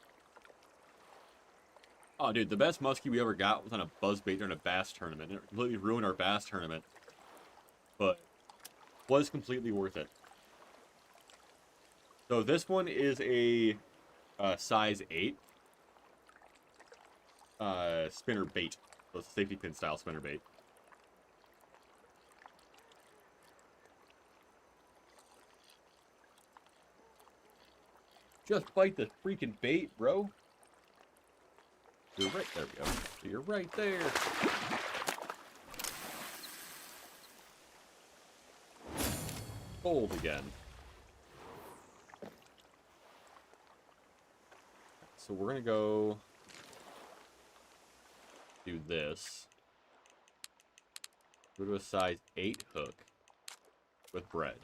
Oh, dude, the best muskie we ever got was on a buzzbait during a bass tournament. It completely ruined our bass tournament. But was completely worth it. So this one is a size 8 spinner bait. So it's a safety pin style spinner bait. Just bite the freaking bait, bro. You're right. There we go. You're right there. Fold again. So we're gonna go do this. Go to a size 8 hook with bread.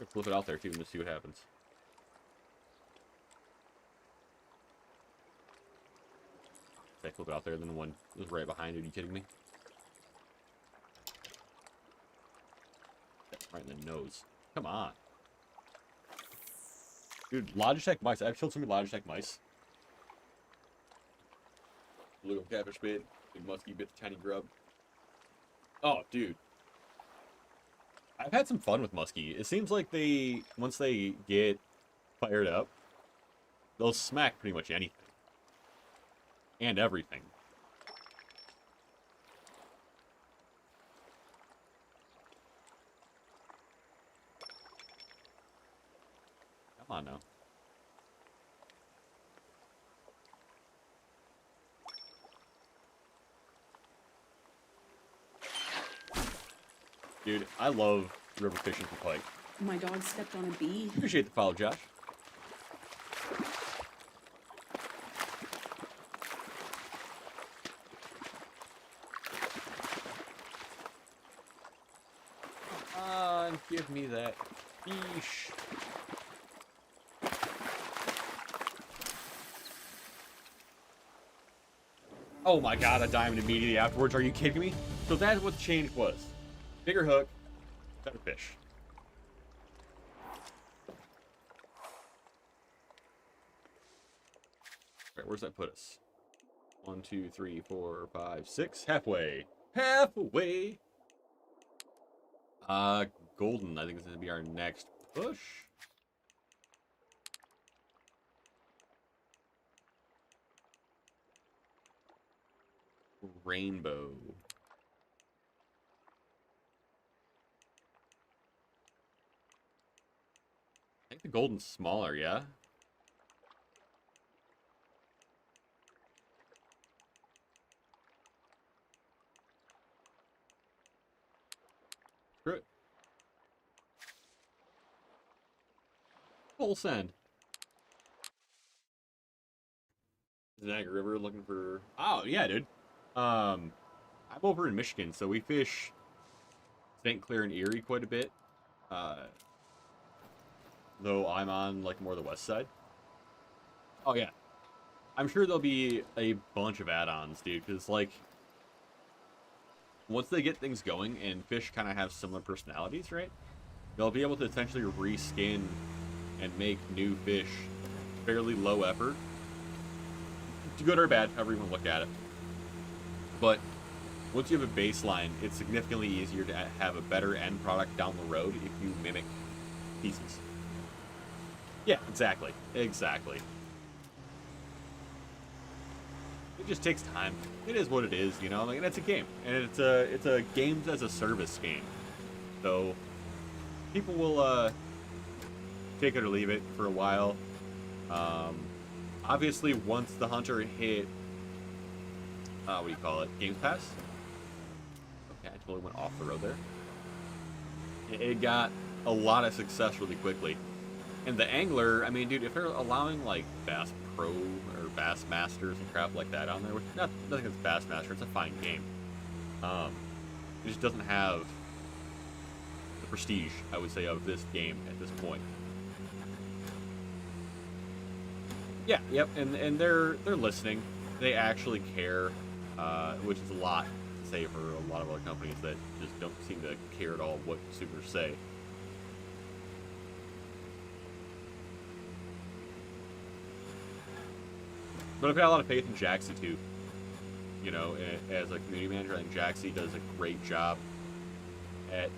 Flip it out there too and just see what happens. Okay, flip it out there, then the one was right behind it. Are you kidding me? Right in the nose. Come on. Dude, Logitech mice. I've killed so many Logitech mice. Little catfish bit, big muskie bit, tiny grub. Oh, dude. I've had some fun with muskie. It seems like they, once they get fired up, they'll smack pretty much anything. And everything. Come on now. Dude, I love river fishing for pike. My dog stepped on a bee. Appreciate the follow, Josh. Come on, give me that fish. Oh my god, a diamond immediately afterwards. Are you kidding me? So that's what the change was. Bigger hook, better fish. Alright, where's that put us? 1, 2, 3, 4, 5, 6. Halfway. Halfway! Golden, I think is going to be our next push. rainbow. I think the golden's smaller, yeah? Screw it. Full send. Niagara River looking for... Oh, yeah, dude. I'm over in Michigan, so we fish St. Clair and Erie quite a bit. Though I'm on, like, more the west side. Oh, yeah. I'm sure there'll be a bunch of add-ons, dude, because, like, once they get things going and fish kind of have similar personalities, right? They'll be able to essentially reskin and make new fish fairly low effort. Good or bad, however you want to look at it. But once you have a baseline, it's significantly easier to have a better end product down the road if you mimic pieces. Yeah, exactly. Exactly. It just takes time. It is what it is, you know. Like, and it's a game, and it's a games as a service game. So people will take it or leave it for a while. Obviously, once the Hunter hit, what do you call it? Games Pass. Okay, I totally went off the road there. It got a lot of success really quickly. And the angler, I mean, dude, if they're allowing, like, Bass Pro or Bass Masters and crap like that on there, which nothing against Bass Master, it's a fine game. It just doesn't have the prestige, I would say, of this game at this point. Yeah, yep, and they're listening. They actually care, which is a lot to say for a lot of other companies that just don't seem to care at all what consumers say. But I've got a lot of faith in Jaxie too. You know, as a community manager, I think Jaxie does a great job at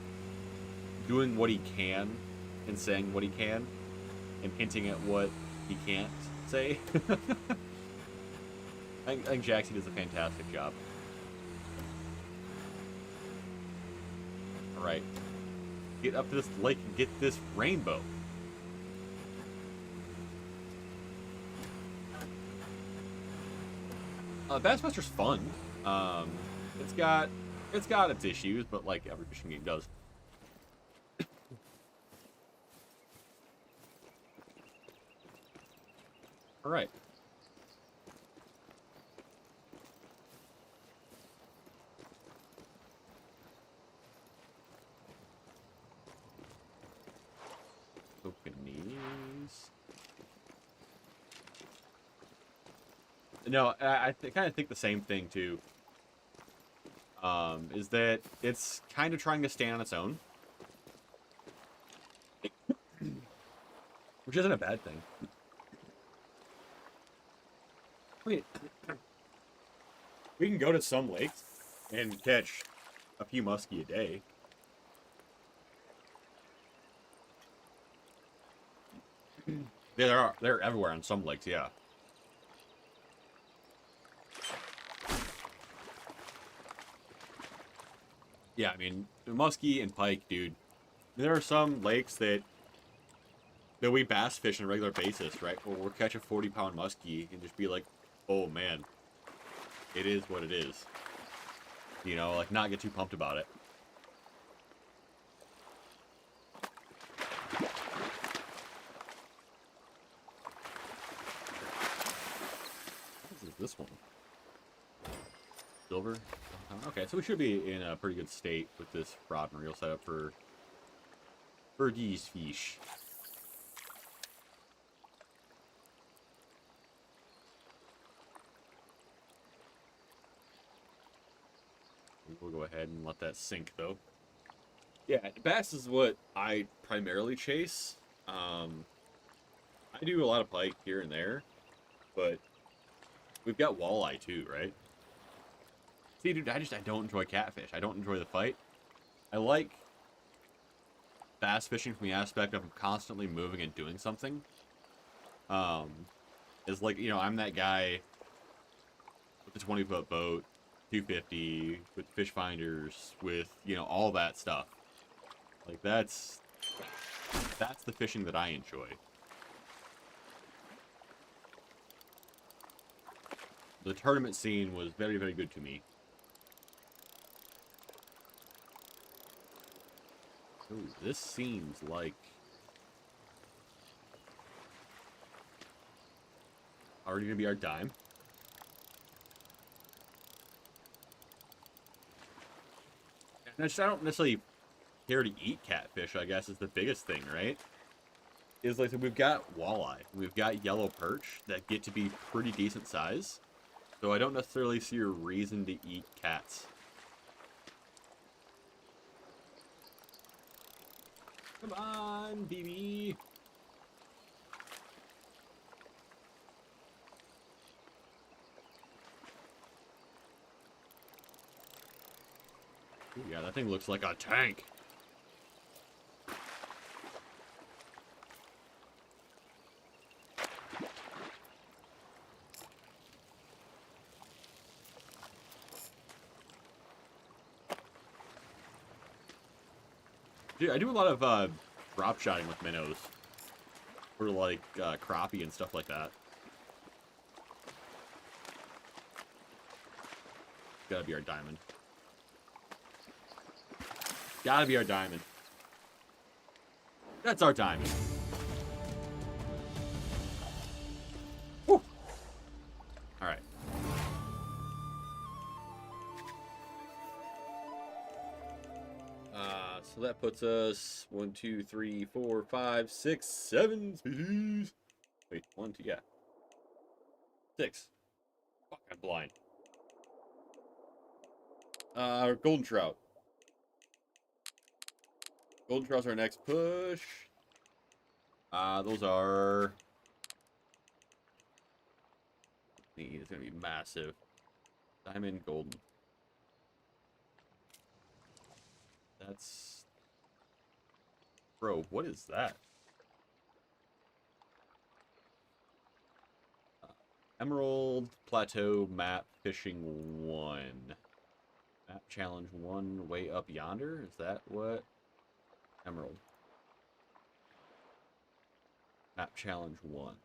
doing what he can and saying what he can and hinting at what he can't say. I think Jaxie does a fantastic job. Alright. Get up to this lake and get this rainbow. Bassmaster's fun. It's got its issues, but like every fishing game does. All right. Kokanese. No, I kind of think the same thing too. Is that it's kind of trying to stand on its own, which isn't a bad thing. Wait, we can go to some lakes and catch a few muskie a day. They're everywhere on some lakes, yeah. Yeah, I mean, muskie and pike, dude. There are some lakes that we bass fish on a regular basis, right? Where we'll catch a 40-pound muskie and just be like, oh man, it is what it is. You know, like not get too pumped about it. What is this one? Silver? Okay, so we should be in a pretty good state with this rod and reel setup for these fish. We'll go ahead and let that sink, though. Yeah, bass is what I primarily chase. I do a lot of pike here and there, but we've got walleye too, right? See, dude, I don't enjoy catfish. I don't enjoy the fight. I like bass fishing from the aspect of constantly moving and doing something. It's like, you know, I'm that guy with the 20-foot boat 250, with fish finders, with, you know, all that stuff. Like, that's the fishing that I enjoy. The tournament scene was very, very good to me. Ooh, this seems like already gonna be our dime. And I don't necessarily care to eat catfish, I guess, is the biggest thing, right? Is like, so we've got walleye, we've got yellow perch that get to be pretty decent size. So I don't necessarily see a reason to eat cats. Come on, baby. Ooh, yeah, that thing looks like a tank. Dude, I do a lot of drop shotting with minnows. For like crappie and stuff like that. Gotta be our diamond. Gotta be our diamond. That's our diamond. Woo! Alright. So that puts us 1, 2, 3, 4, 5, 6, 7 species. Wait, 1, 2, yeah. 6. Fuck, I'm blind. Golden trout. Golden trout's our next push. Those are... It's gonna be massive. Diamond, golden. That's... Bro, what is that? Emerald Plateau Map Fishing 1. Map Challenge 1 way up yonder? Is that what? Emerald. Map Challenge 1.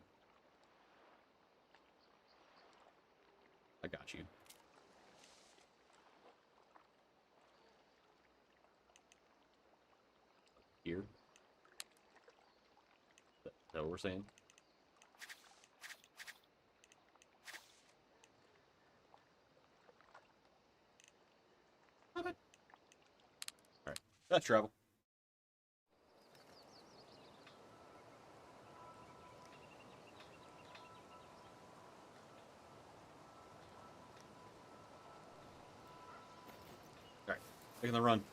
I got you. Here? Is that what we're saying? Alright. Let's travel. Alright. Making the run.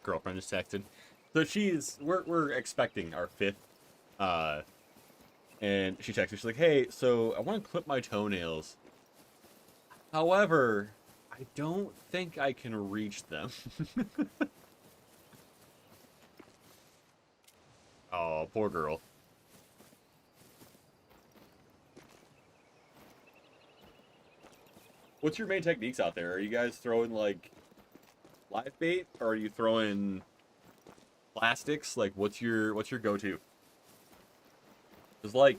Girlfriend just texted. So we're expecting our 5th, and she texted me, she's like, hey, so I want to clip my toenails. However, I don't think I can reach them. Oh, poor girl. What's your main techniques out there? Are you guys throwing, like, live bait, or are you throwing plastics? Like, what's your go-to? Cause like,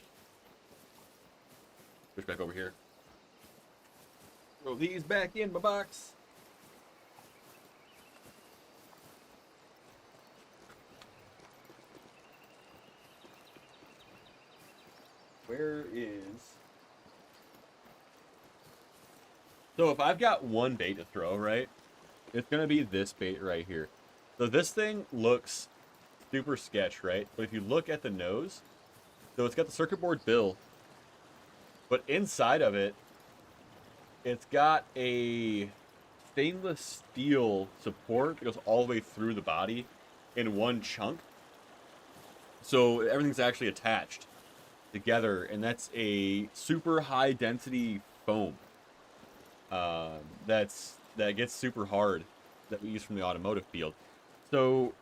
push back over here. Throw these back in my box. Where is? So if I've got one bait to throw, right? It's gonna be this bait right here. So this thing looks super sketch, right? But if you look at the nose, so it's got the circuit board bill, but inside of it, it's got a stainless steel support that goes all the way through the body in one chunk. So everything's actually attached together, and that's a super high density foam. That gets super hard that we use from the automotive field. So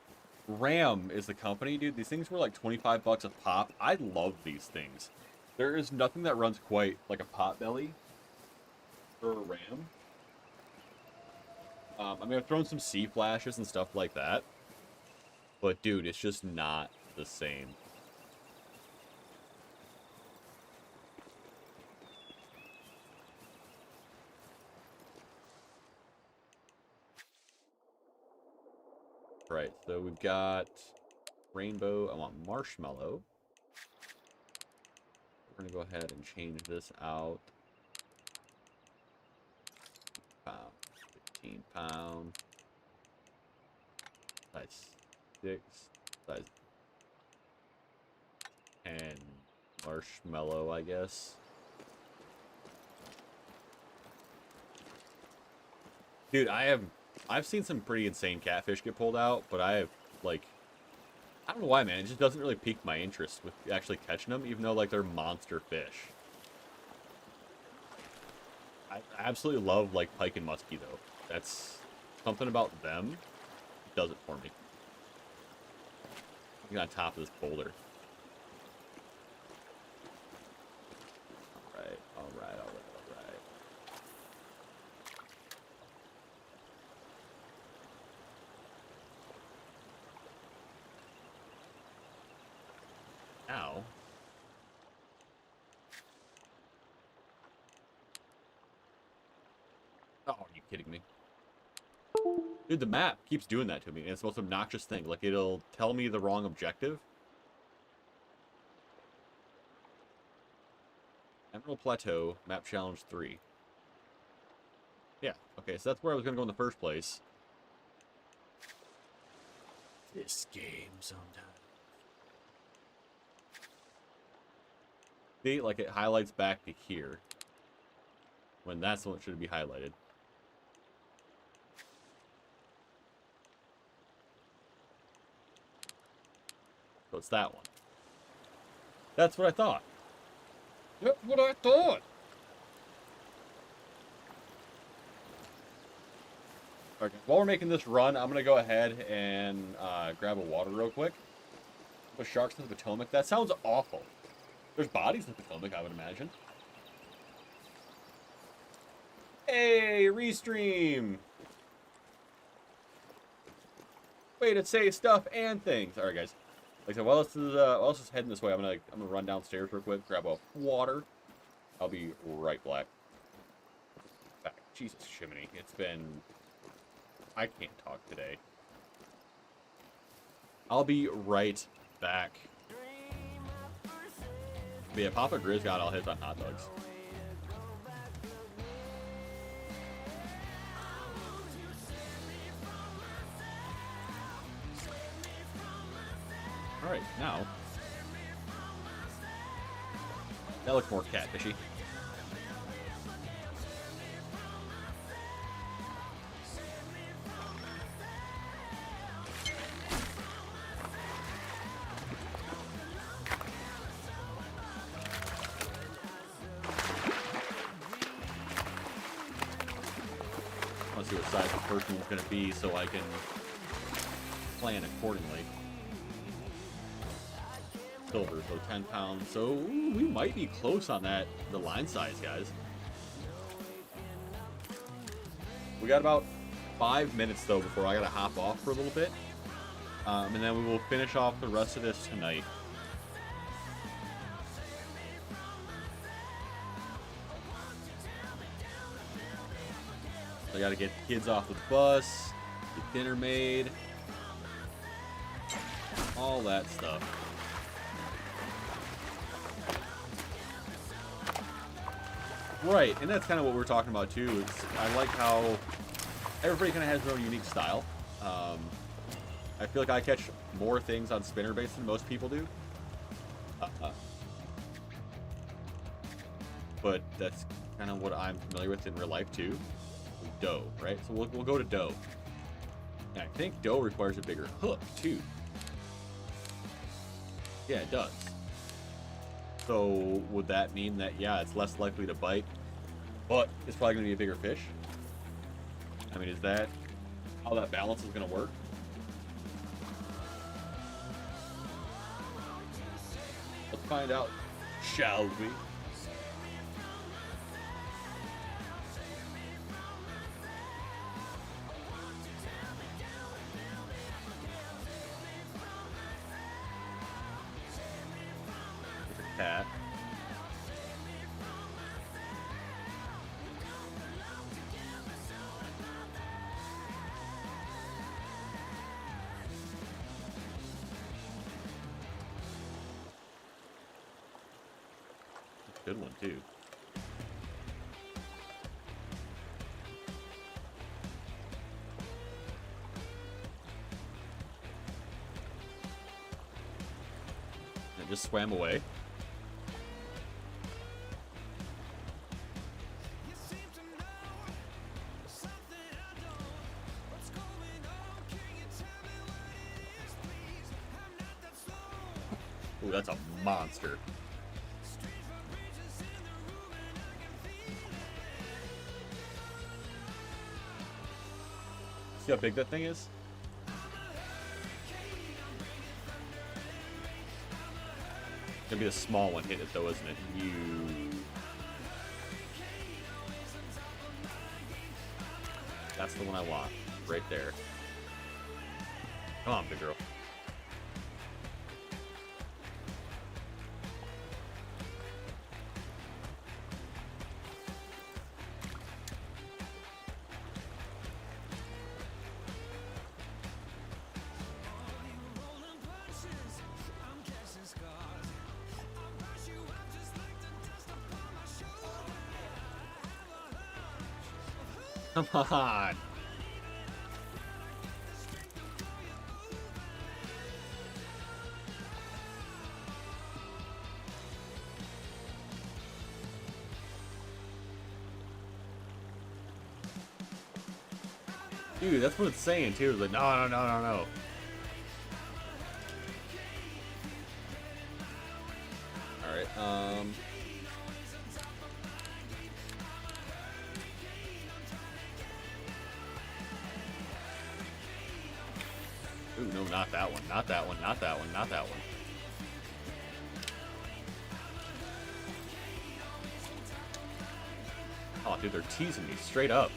Ram is the company, dude. These things were like 25 bucks a pop. I love these things. There is nothing that runs quite like a Potbelly or a Ram. I mean, I've thrown some C flashes and stuff like that, but dude, it's just not the same. Right, so we've got rainbow. I want marshmallow. We're gonna go ahead and change this out. Pound, 15 pound. Size 6. Size 10. Marshmallow, I guess. Dude, I've seen some pretty insane catfish get pulled out, but I don't know why, man. It just doesn't really pique my interest with actually catching them, even though, like, they're monster fish. I absolutely love, like, pike and muskie, though. That's something about them does it for me. Get on top of this boulder. All right. Now, oh, are you kidding me? Dude, the map keeps doing that to me, and it's the most obnoxious thing. Like, it'll tell me the wrong objective. Emerald Plateau, map challenge 3. Yeah, okay, so that's where I was going to go in the first place. This game sometimes. See, like, it highlights back to here. When that's what should be highlighted. So it's that one. That's what I thought. That's what I thought. Okay, while we're making this run, I'm going to go ahead and grab a water real quick. The sharks in the Potomac. That sounds awful. There's bodies in the Potomac, I would imagine. Hey, restream! Way to say stuff and things. All right, guys. Like I said, while this is heading this way, I'm gonna run downstairs real quick, grab a water. I'll be right back. Jesus, Shiminy, it's been. I can't talk today. I'll be right back. But yeah, Papa Grizz got all his on hot dogs. Alright, now. That looks more catfishy. Let's see what size the first one's going to be so I can plan accordingly. Silver, so 10 pounds. So we might be close on that, the line size, guys. We got about 5 minutes, though, before I got to hop off for a little bit. And then we will finish off the rest of this tonight. I got to get the kids off the bus, get dinner made, all that stuff. Right, and that's kind of what we're talking about too. I like how everybody kind of has their own unique style. I feel like I catch more things on spinnerbaits than most people do. But that's kind of what I'm familiar with in real life too. Doe, right? So we'll go to doe. And I think doe requires a bigger hook too. Yeah, it does. So would that mean that, yeah, it's less likely to bite, but it's probably going to be a bigger fish? I mean, is that how that balance is going to work? Let's find out, shall we? Cat. Good one too. And just swam away. Ooh, that's a monster. See how big that thing is? It's gonna be the small one hit it though, isn't it? That's the one I want. Right there. Come on, big girl. Come on. Dude, that's what it's saying too. It's like, no, no, no, no, no. Alright, ooh, no, not that one. Not that one, not that one, not that one. Oh, dude, they're teasing me straight up.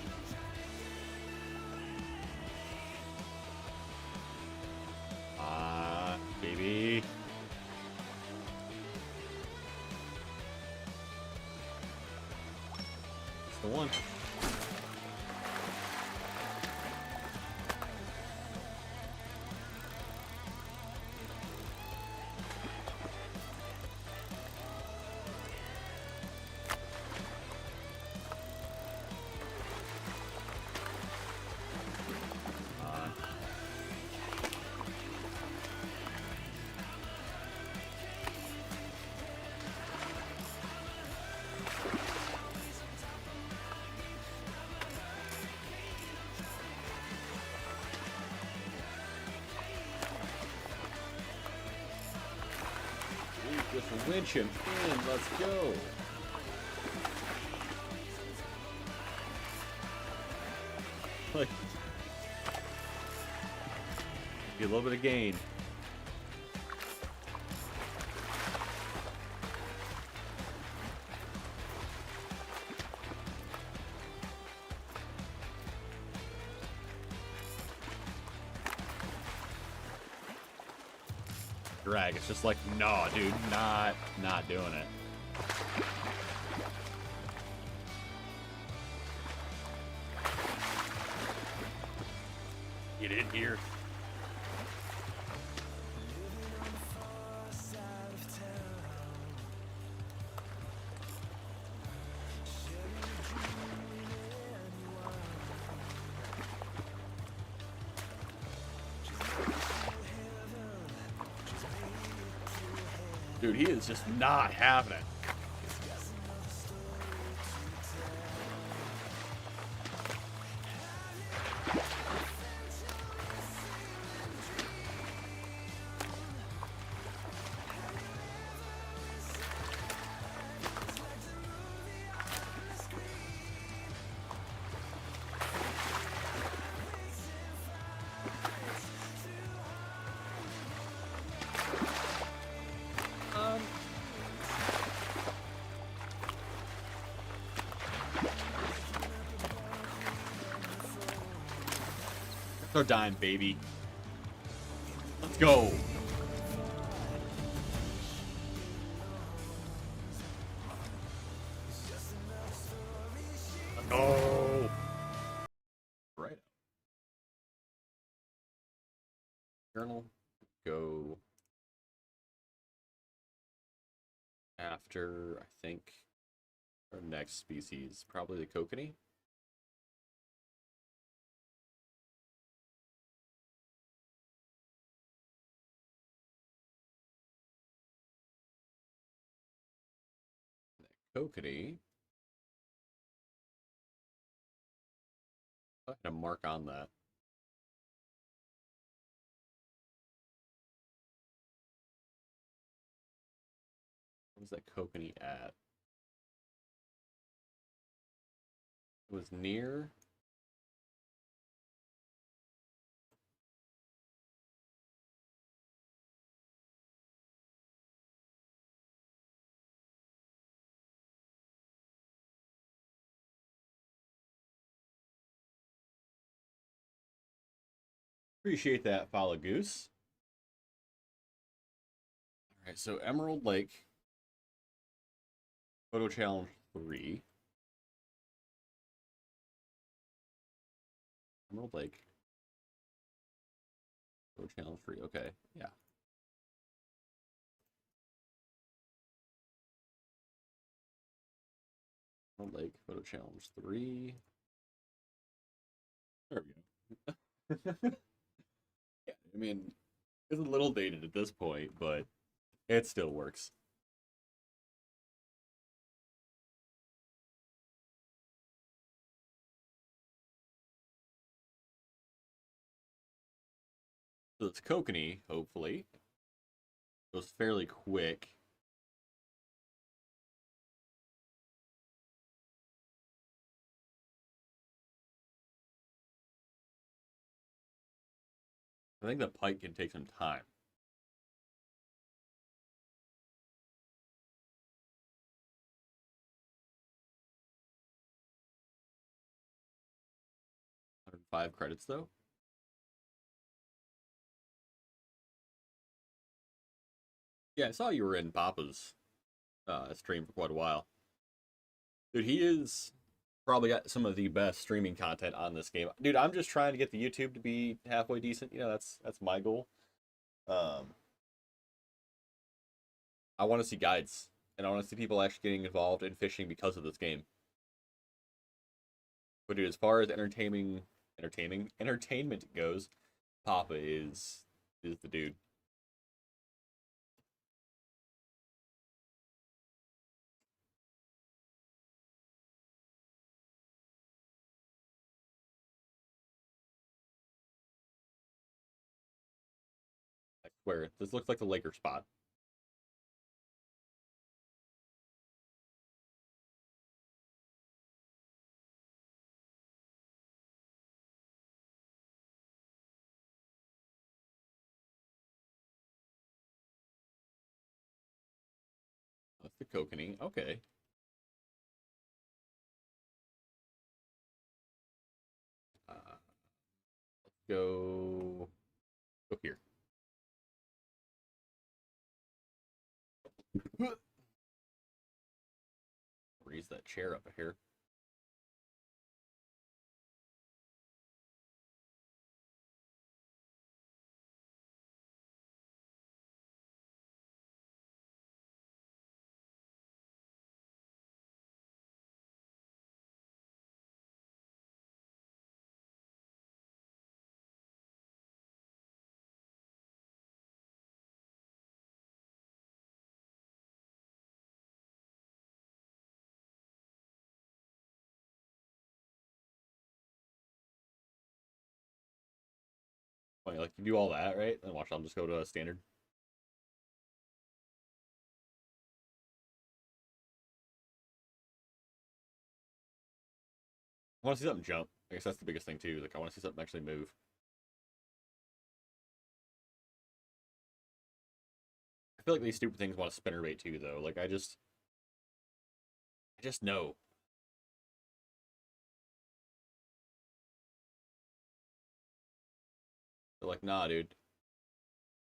Baby. That's the one. Just winch him in. Let's go. Like, get a little bit of gain. Drag. It's just like, no, dude, not doing it. Get in here. Dude, he is just not having it. Start dying, baby. Let's go. Let's go. Right. Journal. Go. After, I think, our next species, probably the kokanee. Kokanee. I'm gonna mark on that. Where's that kokanee at? It was near. Appreciate that, Follow Goose. All right, so Emerald Lake. Photo Challenge 3. Emerald Lake. Photo Challenge 3. Okay, yeah. Emerald Lake. Photo Challenge 3. There we go. Yeah, I mean, it's a little dated at this point, but it still works. So it's kokanee, hopefully. Goes fairly quick. I think the Pike can take some time. $105 credits though. Yeah, I saw you were in Papa's stream for quite a while. Dude, he is probably got some of the best streaming content on this game. Dude, I'm just trying to get the YouTube to be halfway decent. You know, that's my goal. I want to see guides, and I want to see people actually getting involved in fishing because of this game. But dude, as far as entertainment goes, Papa is the dude. I swear, this looks like the Laker spot. That's the kokanee. Okay. Let's go here. Raise that chair up here. Funny, like you do all that, right? And watch, I'll just go to a standard. I want to see something jump. I guess that's the biggest thing too. Like I want to see something actually move. I feel like these stupid things want to spinnerbait too, though. Like I just know. They're like, nah, dude.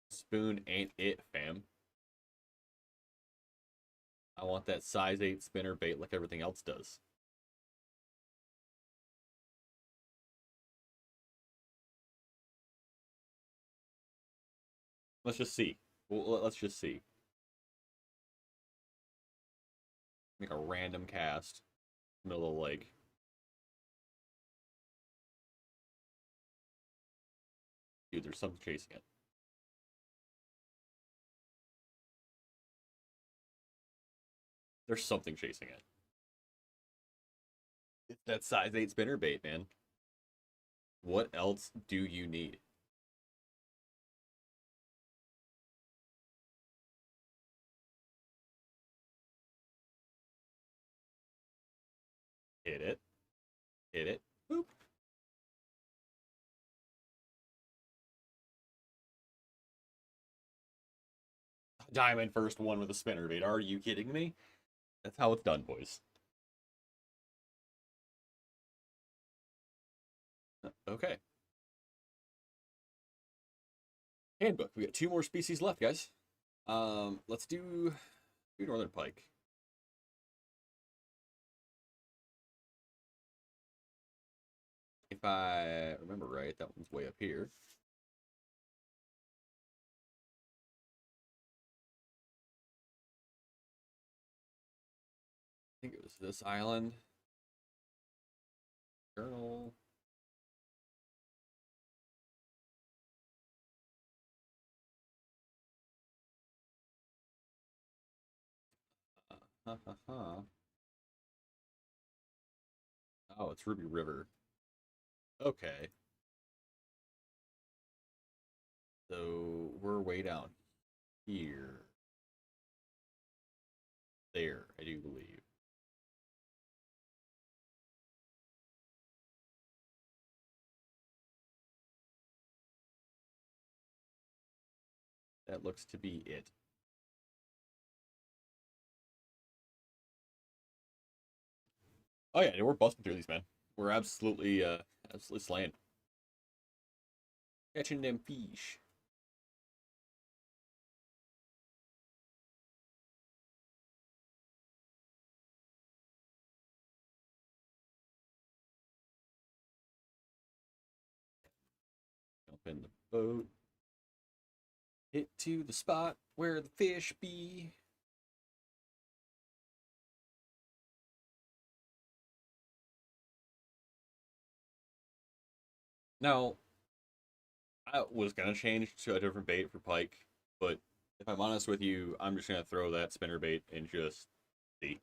Spoon ain't it, fam. I want that size 8 spinner bait like everything else does. Let's just see. Let's just see. Make a random cast. Middle of the lake. Dude, there's something chasing it. There's something chasing it. It's that size 8 spinner bait, man. What else do you need? Hit it. Hit it. Boop. Diamond first one with a spinner bait. Are you kidding me? That's how it's done, boys. Okay. Handbook. We got 2 more species left, guys. Let's do northern pike. If I remember right, that one's way up here. I think it was this island. Journal. Oh, it's Ruby River. Okay. So we're way down here. There, I do believe. That looks to be it. Oh yeah, we're busting through these, man. We're absolutely slaying. Catching them fish. Jump in the boat. Hit to the spot where the fish be. Now, I was gonna change to a different bait for pike, but if I'm honest with you, I'm just gonna throw that spinner bait and just see.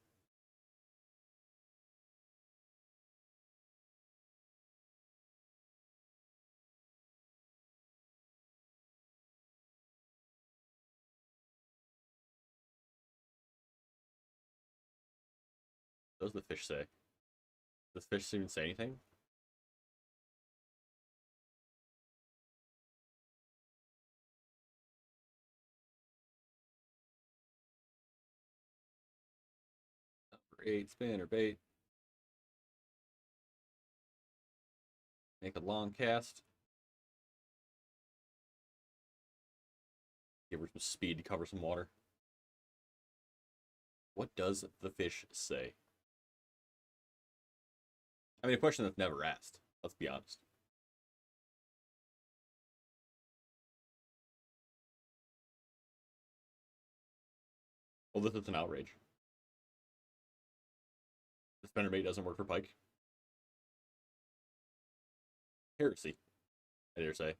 What does the fish say? Does the fish even say anything? Number 8, spinner bait. Make a long cast. Give her some speed to cover some water. What does the fish say? I mean, a question that's never asked. Let's be honest. Well, this is an outrage. The spinnerbait doesn't work for pike. Heresy, I dare say.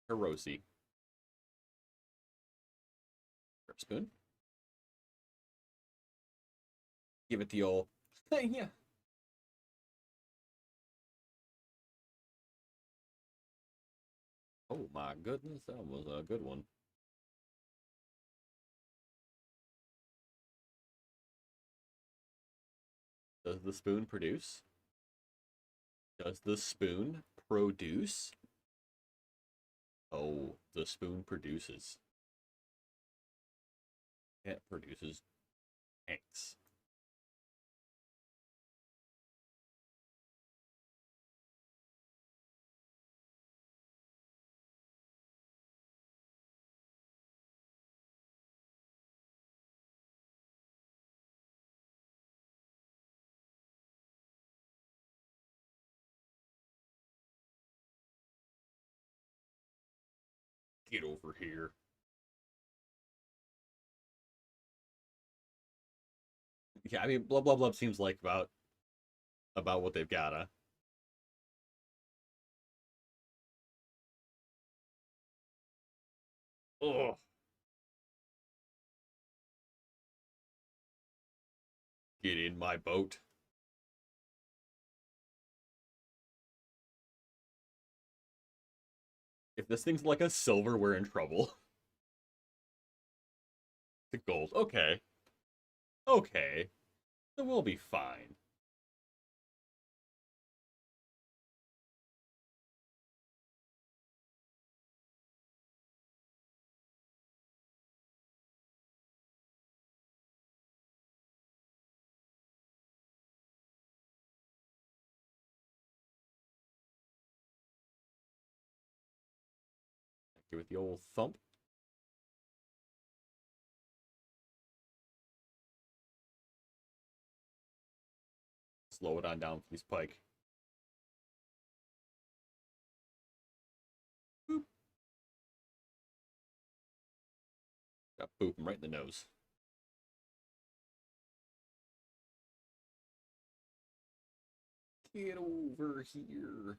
Heresy. Spoon. Give it the old. Yeah. Oh my goodness, that was a good one. Does the spoon produce? Does the spoon produce? Oh, the spoon produces. It produces tanks. Get over here. Yeah, I mean, Blub Blub Blub seems like about what they've got, huh? Oh, get in my boat. If this thing's like a silver, we're in trouble. The gold. Okay. Okay. Then we'll be fine. Give it the old thump. Slow it on down for these pike. Boop. Got boop him right in the nose. Get over here.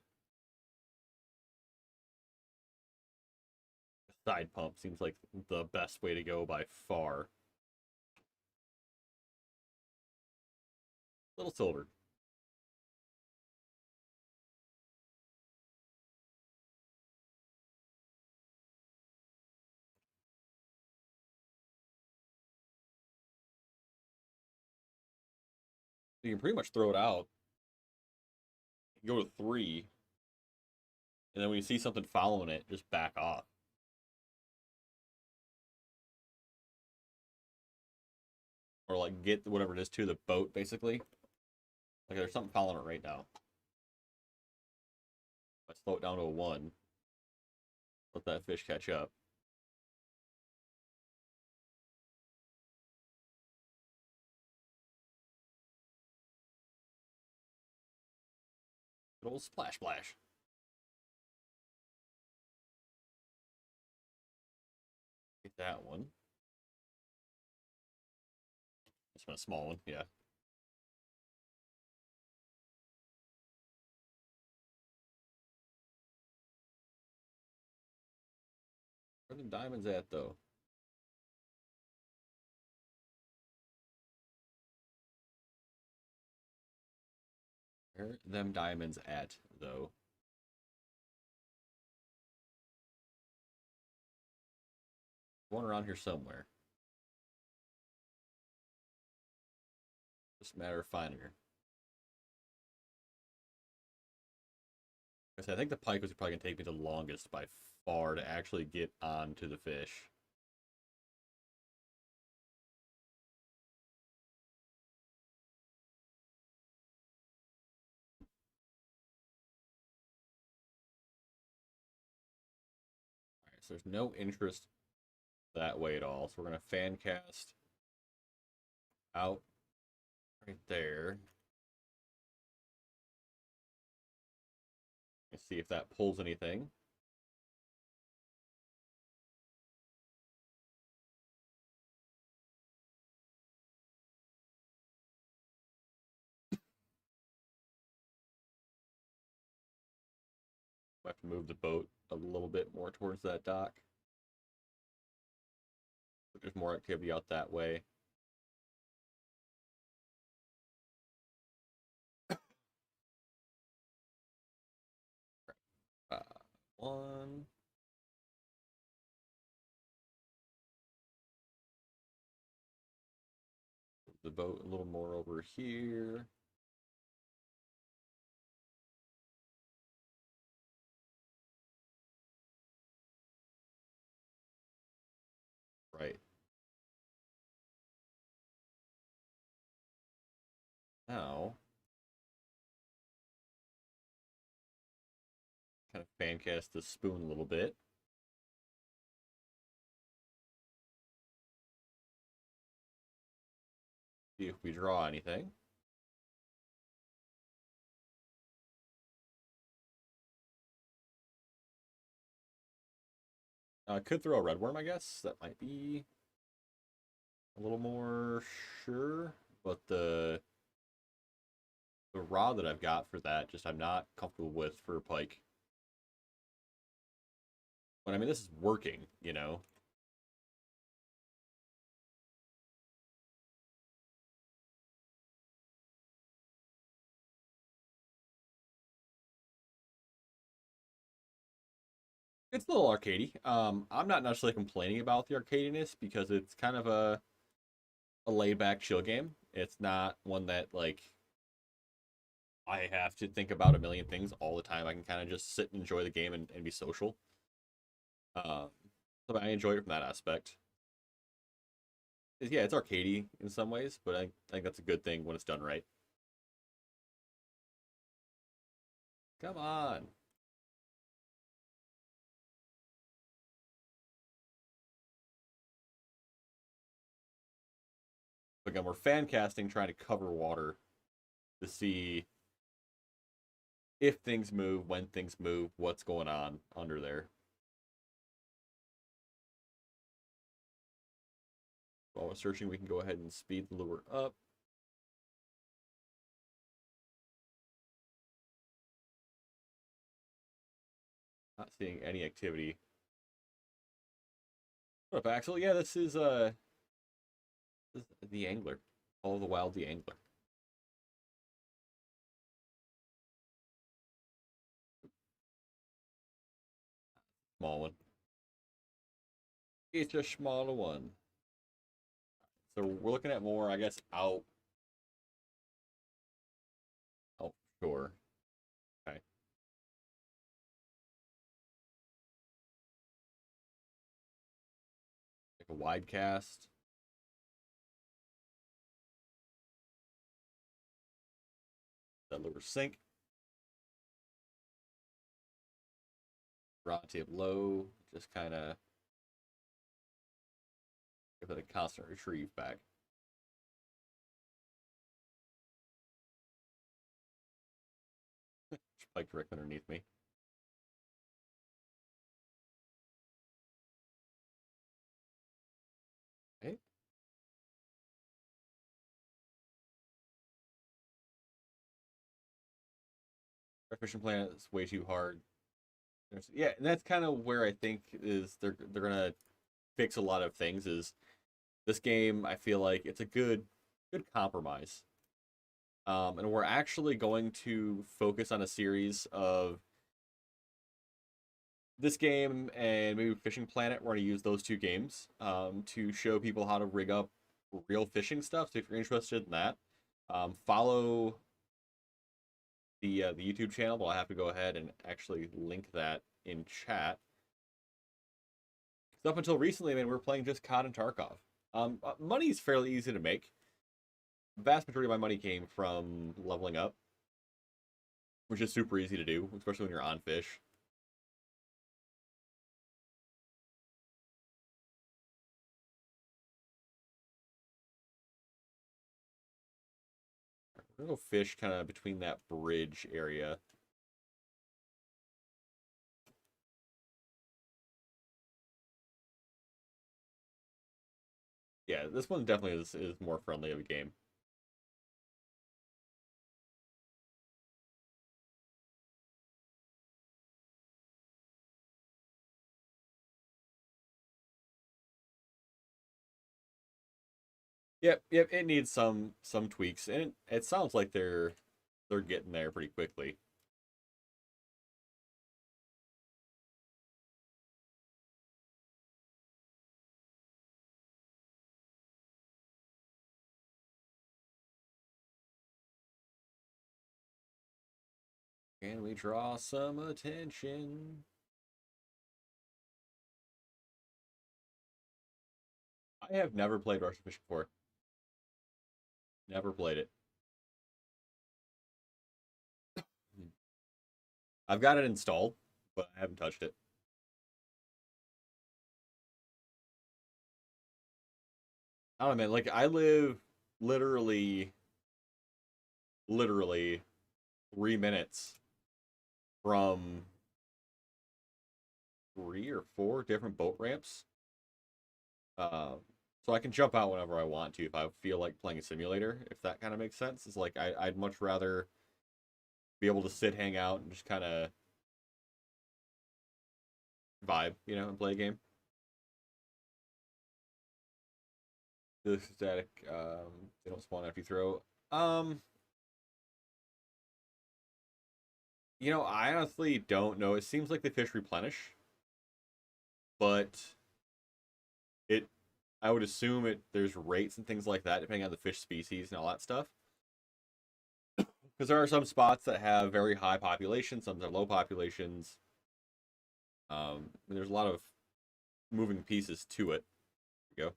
Side pump seems like the best way to go by far. Little silver. You can pretty much throw it out. You go to 3. And then when you see something following it, just back off. Or like get whatever it is to the boat, basically. Like there's something following it right now. I slow it down to a 1. Let that fish catch up. Good old splash splash. Get that one. This one a small one, yeah. Where are the diamonds at though? Where are them diamonds at though? One around here somewhere. Just a matter of finding her. I think the pike was probably gonna take me the longest by far to actually get onto the fish. Alright, so there's no interest that way at all. So we're gonna fan cast out right there. Let's see if that pulls anything. I have to move the boat a little bit more towards that dock. But there's more activity out that way. Uh, 1. The boat a little more over here. Right. Now, kind of fan cast the spoon a little bit. See if we draw anything. Could throw a red worm, I guess. That might be a little more sure, but the rod that I've got for that, just I'm not comfortable with for Pike. But I mean, this is working, you know. It's a little arcadey. I'm not necessarily complaining about the arcadiness because it's kind of a laid back chill game. It's not one that like I have to think about a million things all the time. I can kind of just sit and enjoy the game and be social. Um, so I enjoy it from that aspect. Yeah, it's arcadey in some ways, but I think that's a good thing when it's done right. Come on. Again, we're fan casting trying to cover water to see if things move, when things move, what's going on under there. While we're searching, we can go ahead and speed the lure up. Not seeing any activity. What up, Axel? Yeah, this is the angler. All the wild the angler. Small one. It's a smaller one. So we're looking at more, I guess, out shore. Okay. Like a wide cast. That lure sink. Rod tip low. Just kind of give it a constant retrieve back. Spike directly underneath me. Okay. Our fishing plan is way too hard. Yeah, and that's kind of where I think is they're gonna fix a lot of things. Is this game? I feel like it's a good compromise. And we're actually going to focus on a series of this game and maybe Fishing Planet. We're going to use those two games to show people how to rig up real fishing stuff. So if you're interested in that, follow the YouTube channel. But I'll have to go ahead and actually link that in chat. Because up until recently, man, we were playing just COD and Tarkov. Money is fairly easy to make. The vast majority of my money came from leveling up, which is super easy to do, especially when you're on fish. We're gonna go fish kind of between that bridge area. Yeah, this one definitely is more friendly of a game. Yep, it needs some tweaks, and it sounds like they're getting there pretty quickly. Can we draw some attention? I have never played Russian Fish before. Never played it. I've got it installed, but I haven't touched it. I don't know, man. Like I live literally, literally 3 minutes from 3 or 4 different boat ramps. So I can jump out whenever I want to if I feel like playing a simulator, if that kind of makes sense. It's like I'd much rather be able to sit, hang out, and just kind of vibe, and play a game. The static, they don't spawn after you throw. I honestly don't know. It seems like the fish replenish, but it, I would assume there's rates and things like that depending on the fish species and all that stuff. Because there are some spots that have very high populations, some that have low populations. And there's a lot of moving pieces to it. There you go.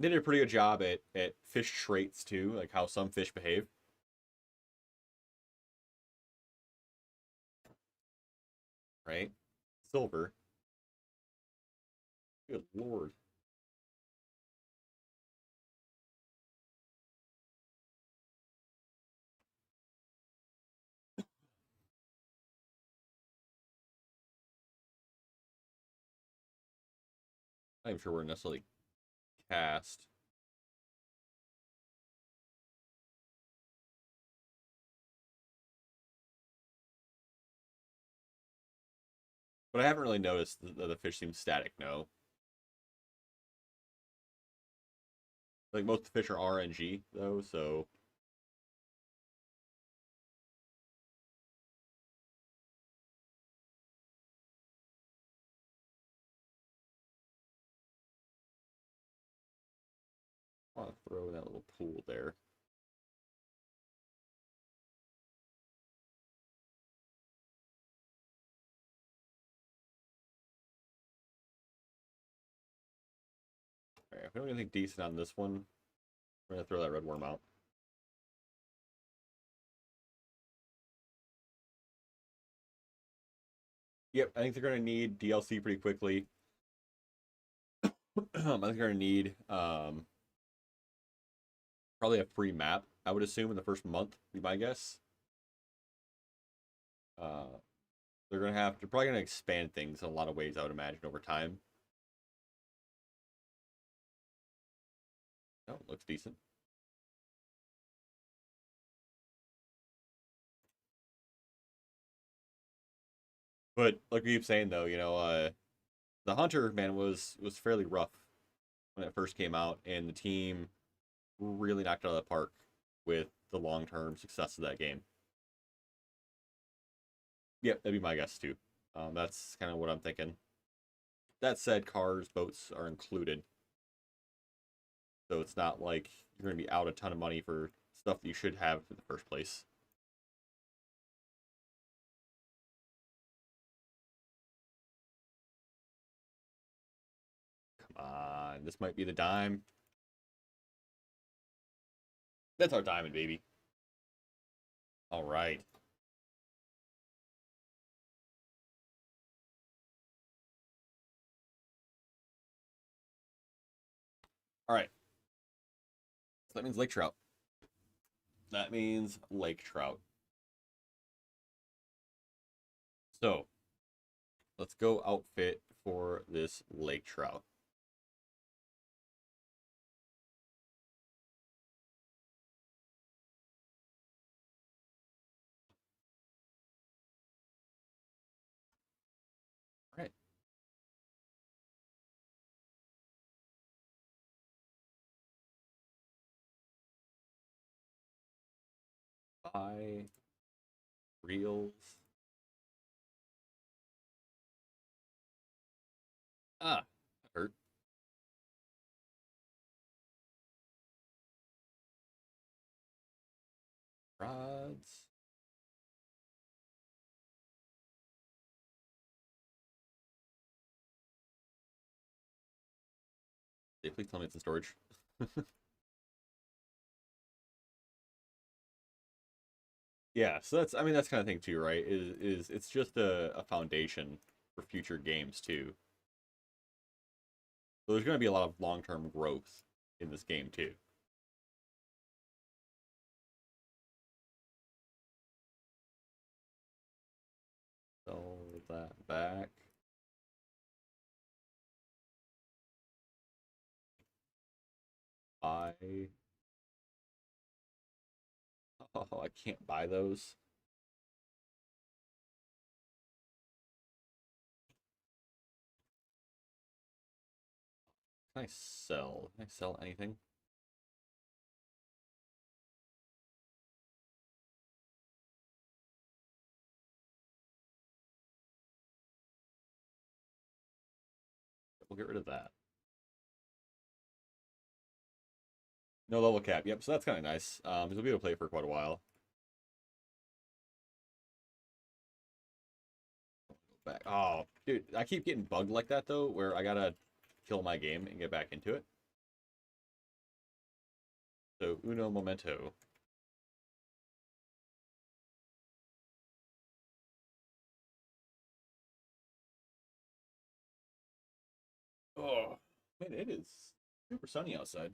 They did a pretty good job at fish traits too, like how some fish behave. Right? Silver. Good lord. I'm not even sure we're necessarily cast. But I haven't really noticed the fish seem static, no. Like most of the fish are RNG though, so I want to throw in that little pool there. Alright, if we don't get anything decent on this one, we're gonna throw that red worm out. Yep, I think they're gonna need DLC pretty quickly. I think they're gonna need probably a free map, I would assume, in the first month, be my guess. Uh, they're probably gonna expand things in a lot of ways, I would imagine, over time. Oh, looks decent. But like we keep saying though, the Hunter man was fairly rough when it first came out, and the team really knocked it out of the park with the long term success of that game. Yep, that'd be my guess too. That's kind of what I'm thinking. That said, cars, boats are included, so it's not like you're gonna be out a ton of money for stuff that you should have in the first place. Come on, this might be the dime. That's our diamond, baby. All right. All right. So that means lake trout. That means lake trout. So let's go outfit for this lake trout. All right. Buy reels. Ah, that hurt. Rods. Yeah, please tell me it's in storage. Yeah, so that's, I mean, that's kind of thing too, right? Is it's just a foundation for future games too. So there's going to be a lot of long-term growth in this game too. Sell that back. Buy. Oh, I can't buy those. Can I sell? Can I sell anything? We'll get rid of that. No level cap. Yep, so that's kind of nice. We'll be able to play for quite a while. Back. Oh, dude, I keep getting bugged like that though, where I gotta kill my game and get back into it. So uno momento. Oh, man, it is super sunny outside.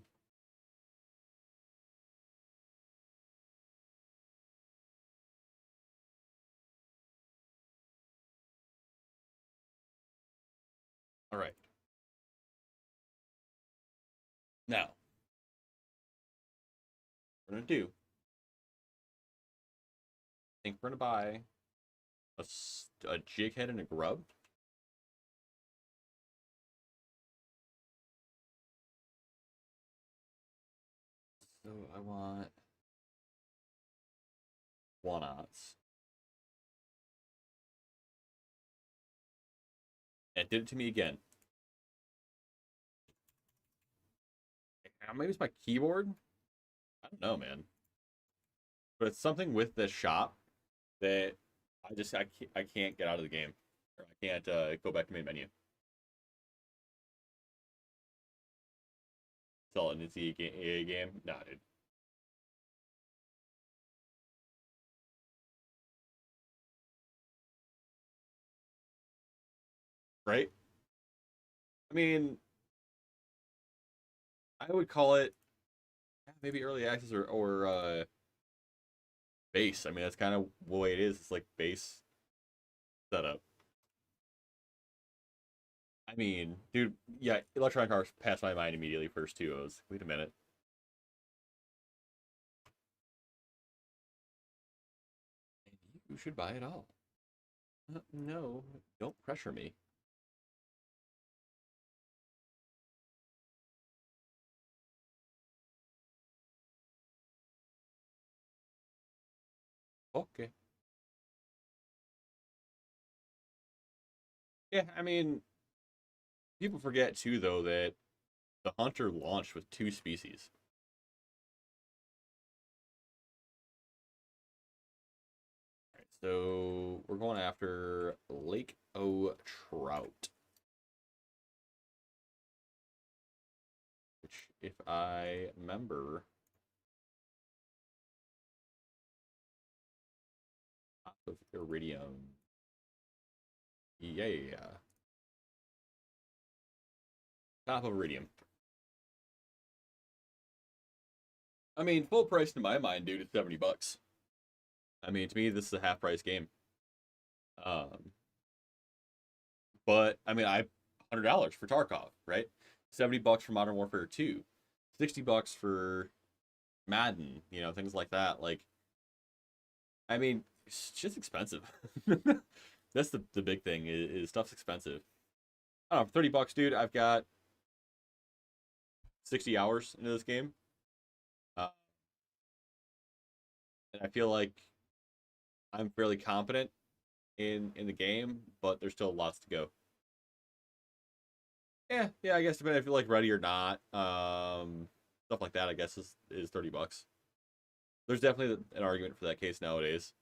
All right. Now, we're gonna do. I think we're gonna buy a jig head and a grub. So I want one-ots. It did it to me again. Maybe it's my keyboard. I don't know, man. But it's something with the shop that I can't get out of the game. Or I can't go back to main menu. Sell it into the EA game. Nah, dude. Right? I mean, I would call it maybe early access or base. I mean, that's kind of the way it is. It's like base setup. I mean, dude, yeah, Electronic Arts passed my mind immediately first two. I was, wait a minute. You should buy it all. No, don't pressure me. Okay. Yeah, I mean, people forget too, though, that the Hunter launched with two species. All right, so we're going after Lake O trout, which, if I remember, top of iridium. Yeah. Top of iridium. I mean, full price in my mind, dude, is $70. I mean, to me, this is a half price game. Um, but I mean, $100 for Tarkov, right? $70 for Modern Warfare 2, $60 for Madden, things like that. Like, I mean, it's just expensive. That's the big thing is stuff's expensive. I don't know, for $30, dude, I've got 60 hours into this game. Uh, and I feel like I'm fairly competent in the game, but there's still lots to go. Yeah, I guess depending if you're like ready or not. Stuff like that, I guess, is $30. There's definitely an argument for that case nowadays.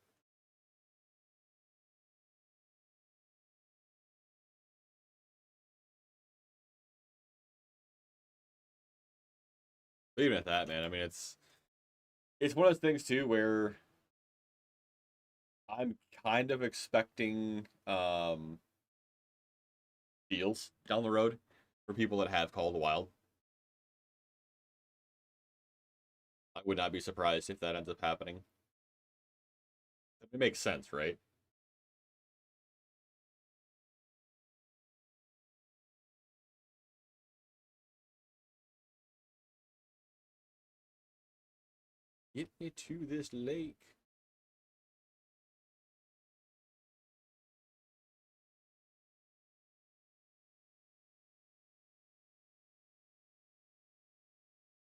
But even at that, man, I mean, it's one of those things too where I'm kind of expecting deals down the road for people that have Call of the Wild. I would not be surprised if that ends up happening. It makes sense, right? Get me to this lake.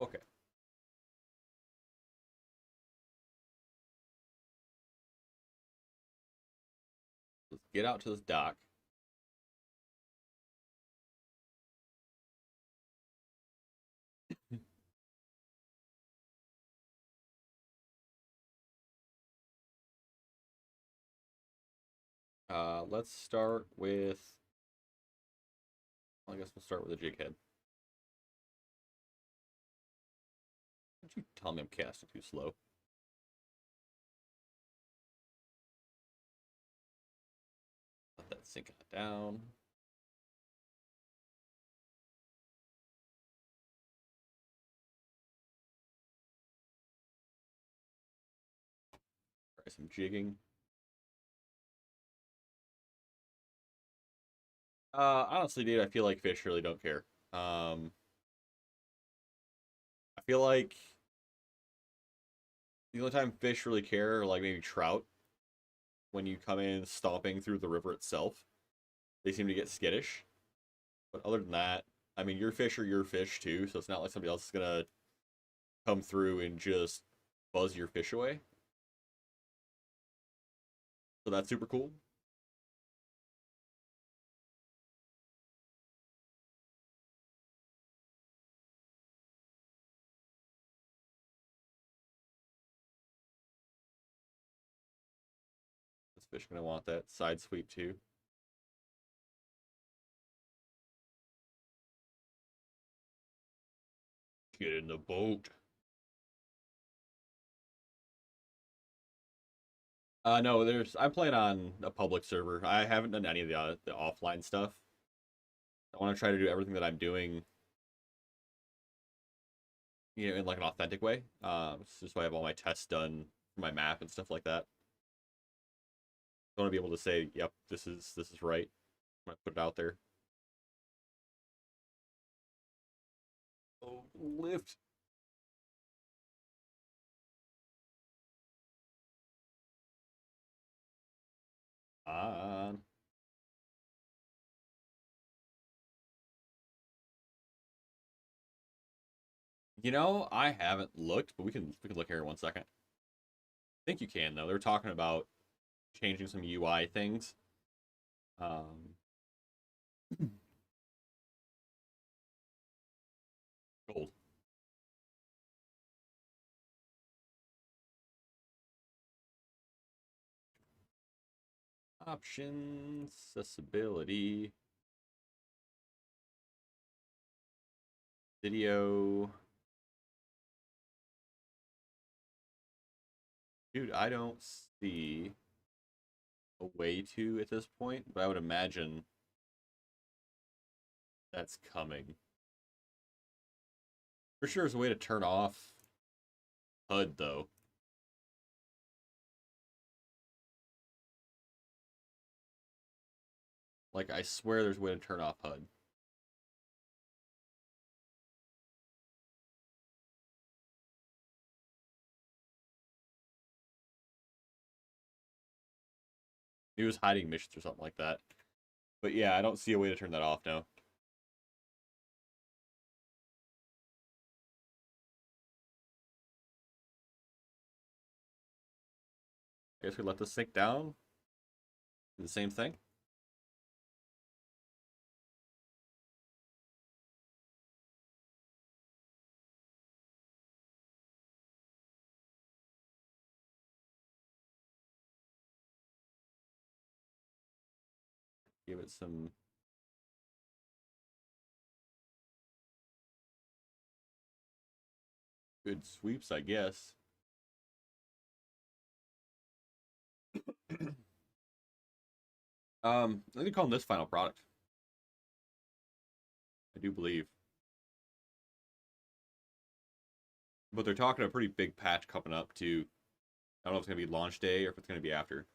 Okay. Let's get out to this dock. Let's start with. Well, I guess we'll start with a jig head. Don't you tell me I'm casting too slow? Let that sink down. Try some jigging. Honestly, dude, I feel like fish really don't care. I feel like the only time fish really care are like maybe trout when you come in stomping through the river itself. They seem to get skittish. But other than that, I mean, your fish are your fish too, so it's not like somebody else is gonna come through and just buzz your fish away. So that's super cool. This fish gonna want that side sweep too. Get in the boat. No, I'm playing on a public server. I haven't done any of the offline stuff. I want to try to do everything that I'm doing, in like an authentic way. Just so I have all my tests done for my map and stuff like that. I want to be able to say, "Yep, this is right." I'm gonna put it out there. Oh, lift. On. I haven't looked, but we can look here in 1 second. I think you can though. They're talking about changing some UI things. Um, gold. Options, accessibility, video. Dude, I don't see a way to at this point, but I would imagine that's coming. For sure, there's a way to turn off HUD though. Like, I swear there's a way to turn off HUD. He was hiding missions or something like that. But yeah, I don't see a way to turn that off now. I guess we let this sink down. Do the same thing. Give it some good sweeps, I guess. I think they call them this final product. I do believe. But they're talking a pretty big patch coming up too. I don't know if it's gonna be launch day or if it's gonna be after.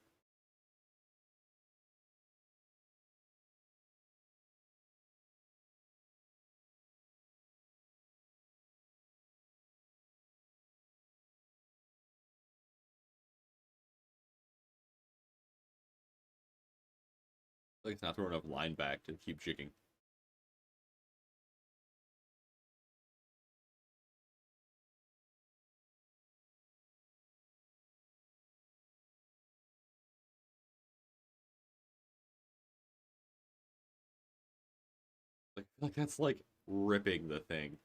Like it's not throwing enough line back to keep jigging. Like that's like ripping the thing.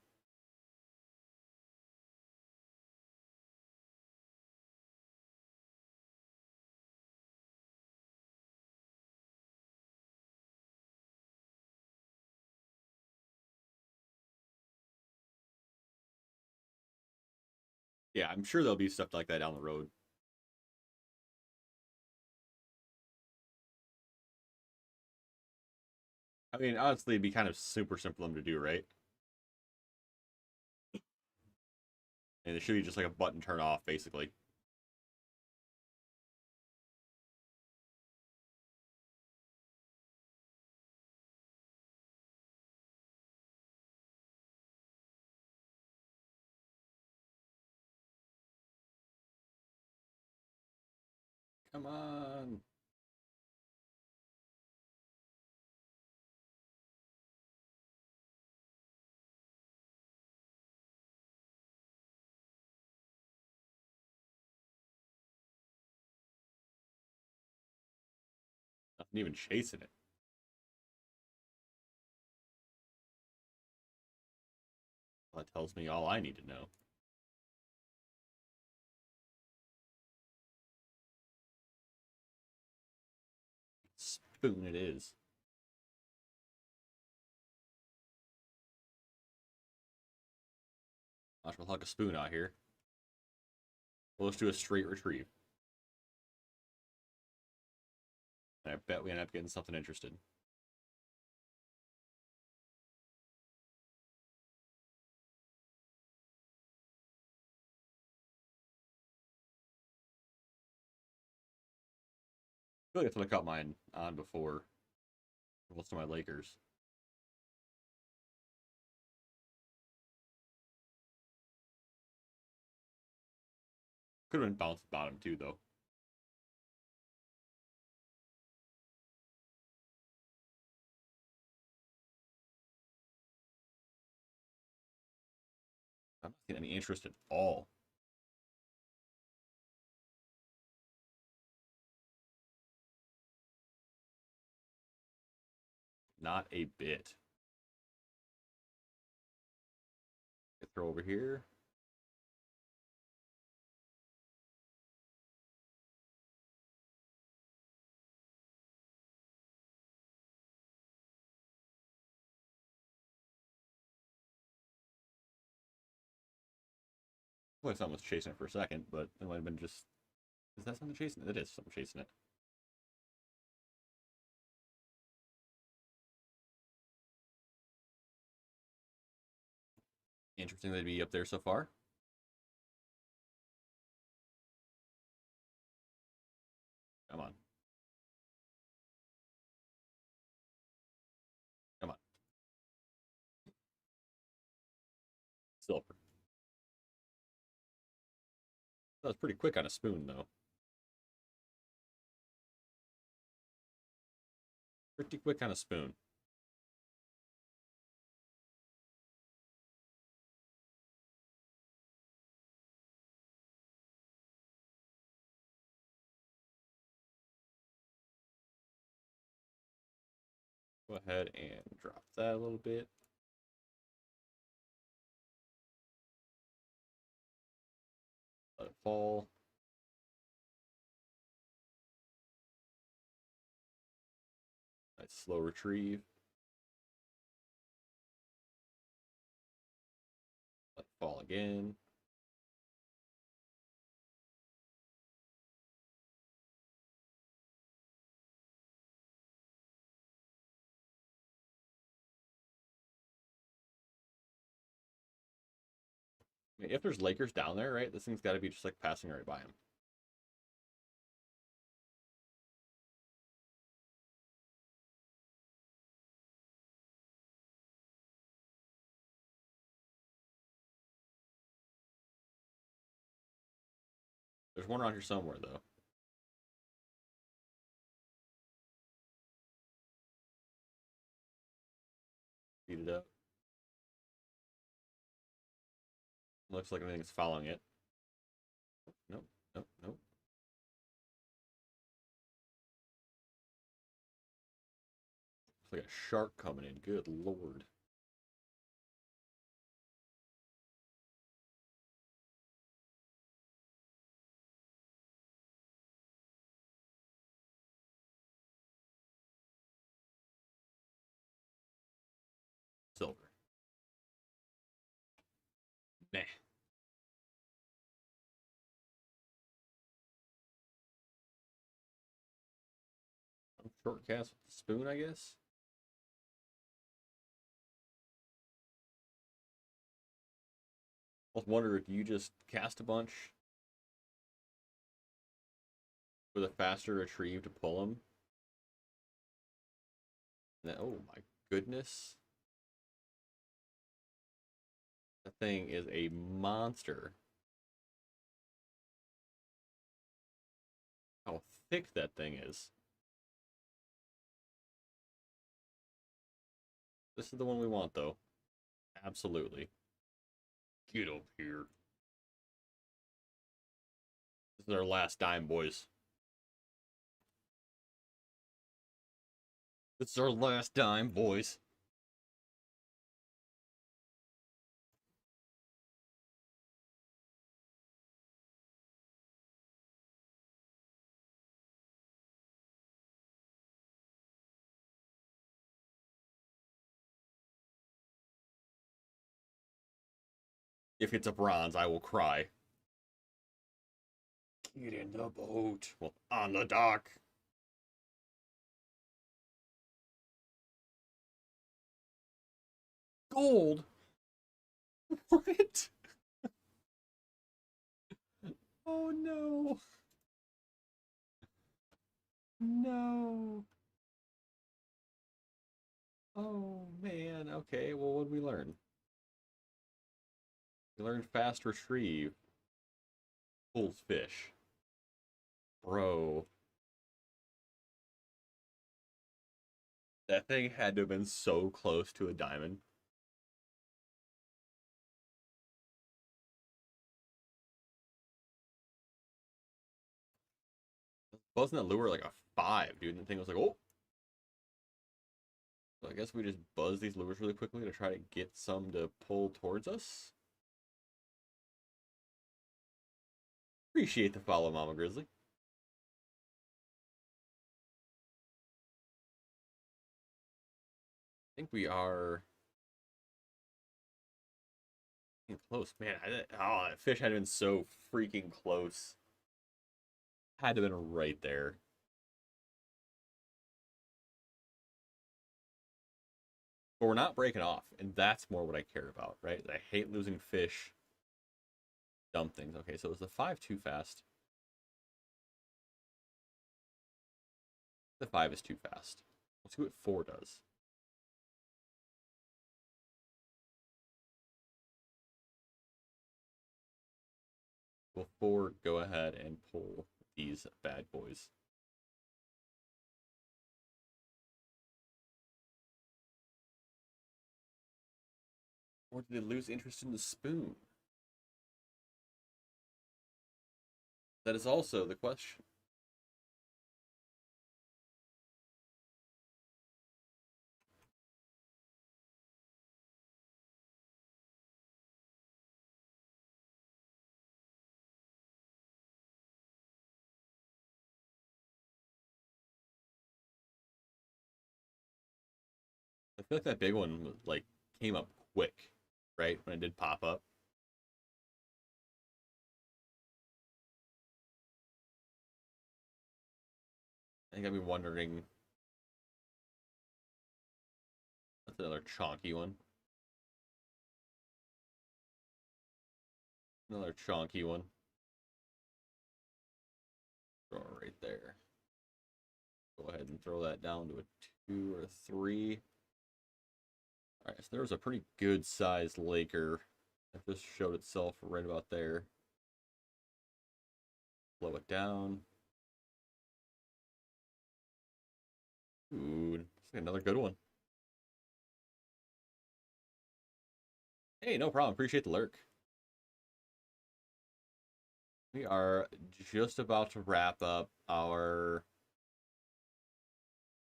Yeah, I'm sure there'll be stuff like that down the road. I mean, honestly, it'd be kind of super simple for them to do, right? And it should be just like a button turn off, basically. Come on. Nothing even chasing it. Well, that tells me all I need to know. Spoon it is. Might as well hug a spoon out here. Well, let's do a straight retrieve. And I bet we end up getting something interesting. I feel like that's what I caught mine on before. Most of my Lakers. Could have been bounced bottom too, though. I'm not seeing any interest at all. Not a bit. Throw over here. Well, someone was chasing it for a second, but it might have been just. Is that something chasing it? It is something chasing it. Interesting they'd be up there so far. Come on. Come on. Silver. That was pretty quick on a spoon, though. Pretty quick on a spoon. Go ahead and drop that a little bit. Let it fall. Nice slow retrieve. Let it fall again. I mean, if there's Lakers down there, right, this thing's got to be just like passing right by him. There's one around here somewhere, though. Speed it up. Looks like everything's following it. Nope, nope, nope. It's like a shark coming in. Good lord. Silver. Nah. Short cast with the spoon, I guess. I was wondering if you just cast a bunch with a faster retrieve to pull them. And then, oh my goodness. That thing is a monster. How thick that thing is. This is the one we want, though. Absolutely. Get up here. This is our last dime, boys. This is our last dime, boys. If it's a bronze, I will cry. Get in the boat. Well, on the dock. Gold? What? Oh no. No. Oh man. Okay, well, what did we learn? We learned fast retrieve. Pulls fish. Bro. That thing had to have been so close to a diamond. Wasn't that lure like a 5, dude? And the thing was like, oh. So I guess we just buzz these lures really quickly to try to get some to pull towards us. Appreciate the follow, Mama Grizzly. I think we are getting close, man. Oh, that fish had been so freaking close. Had to have been right there. But we're not breaking off, and that's more what I care about, right? I hate losing fish. Dumb things. Okay, so it was the 5 too fast. The 5 is too fast. Let's see what 4 does. Will 4 go ahead and pull these bad boys? Or did they lose interest in the spoon? That is also the question. I feel like that big one like came up quick, right? When it did pop up. I think I'd be wondering. That's another chonky one. Another chonky one. Throw it right there. Go ahead and throw that down to a 2 or a 3. All right, so there was a pretty good sized Laker that just showed itself right about there. Slow it down. Ooh, it's another good one. Hey, no problem. Appreciate the lurk. We are just about to wrap up our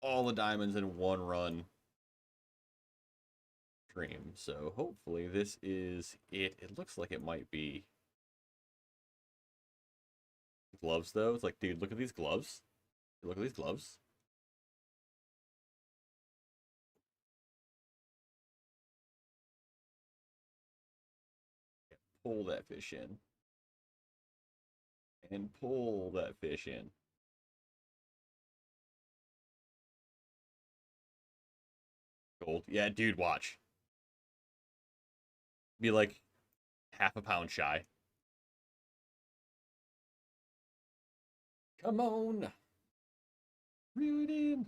all the diamonds in one run stream. So hopefully this is it. It looks like it might be. Gloves though. It's like, dude, look at these gloves. Look at these gloves. Pull that fish in. And pull that fish in. Gold. Yeah, dude, watch. Be like half a pound shy. Come on. Reel it in.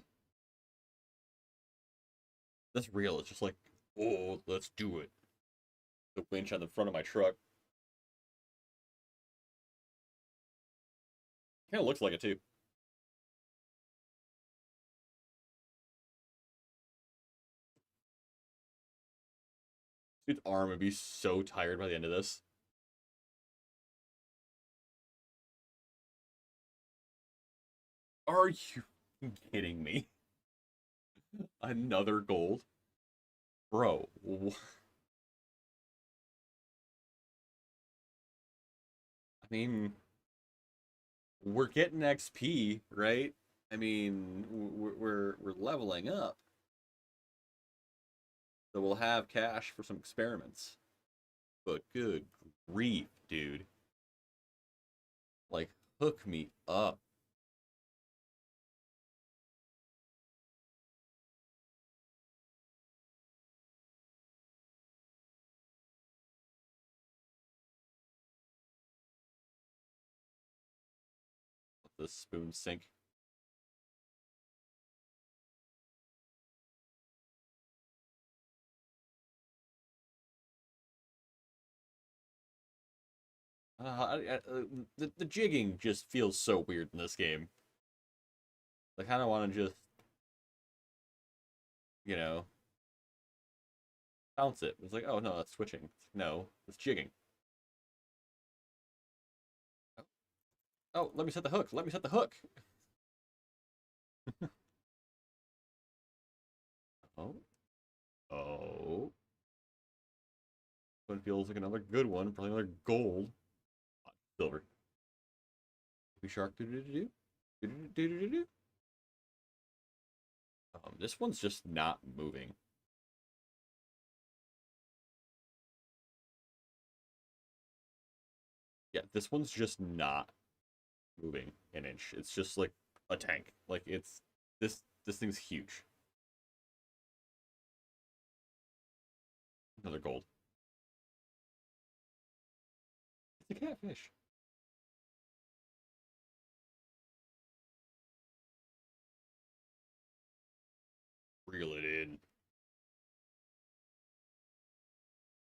That's real. It's just like, oh, let's do it. The winch on the front of my truck. Kind of looks like it too. Dude's arm would be so tired by the end of this. Are you kidding me? Another gold? Bro. I mean, we're getting XP, right? I mean, we're leveling up. So we'll have cash for some experiments. But good grief, dude. Like, hook me up. Let the spoon sink. The jigging just feels so weird in this game. I kind of want to just, you know, bounce it. It's like, oh no, that's switching. No, it's jigging. Oh, let me set the hook. Let me set the hook. Oh. Oh. One feels like another good one. Probably another gold. Silver. Baby shark. Do do do do. Do do do do do do. This one's just not moving. Yeah, this one's just not moving an inch. It's just like a tank. Like it's this thing's huge. Another gold. It's a catfish. Reel it in.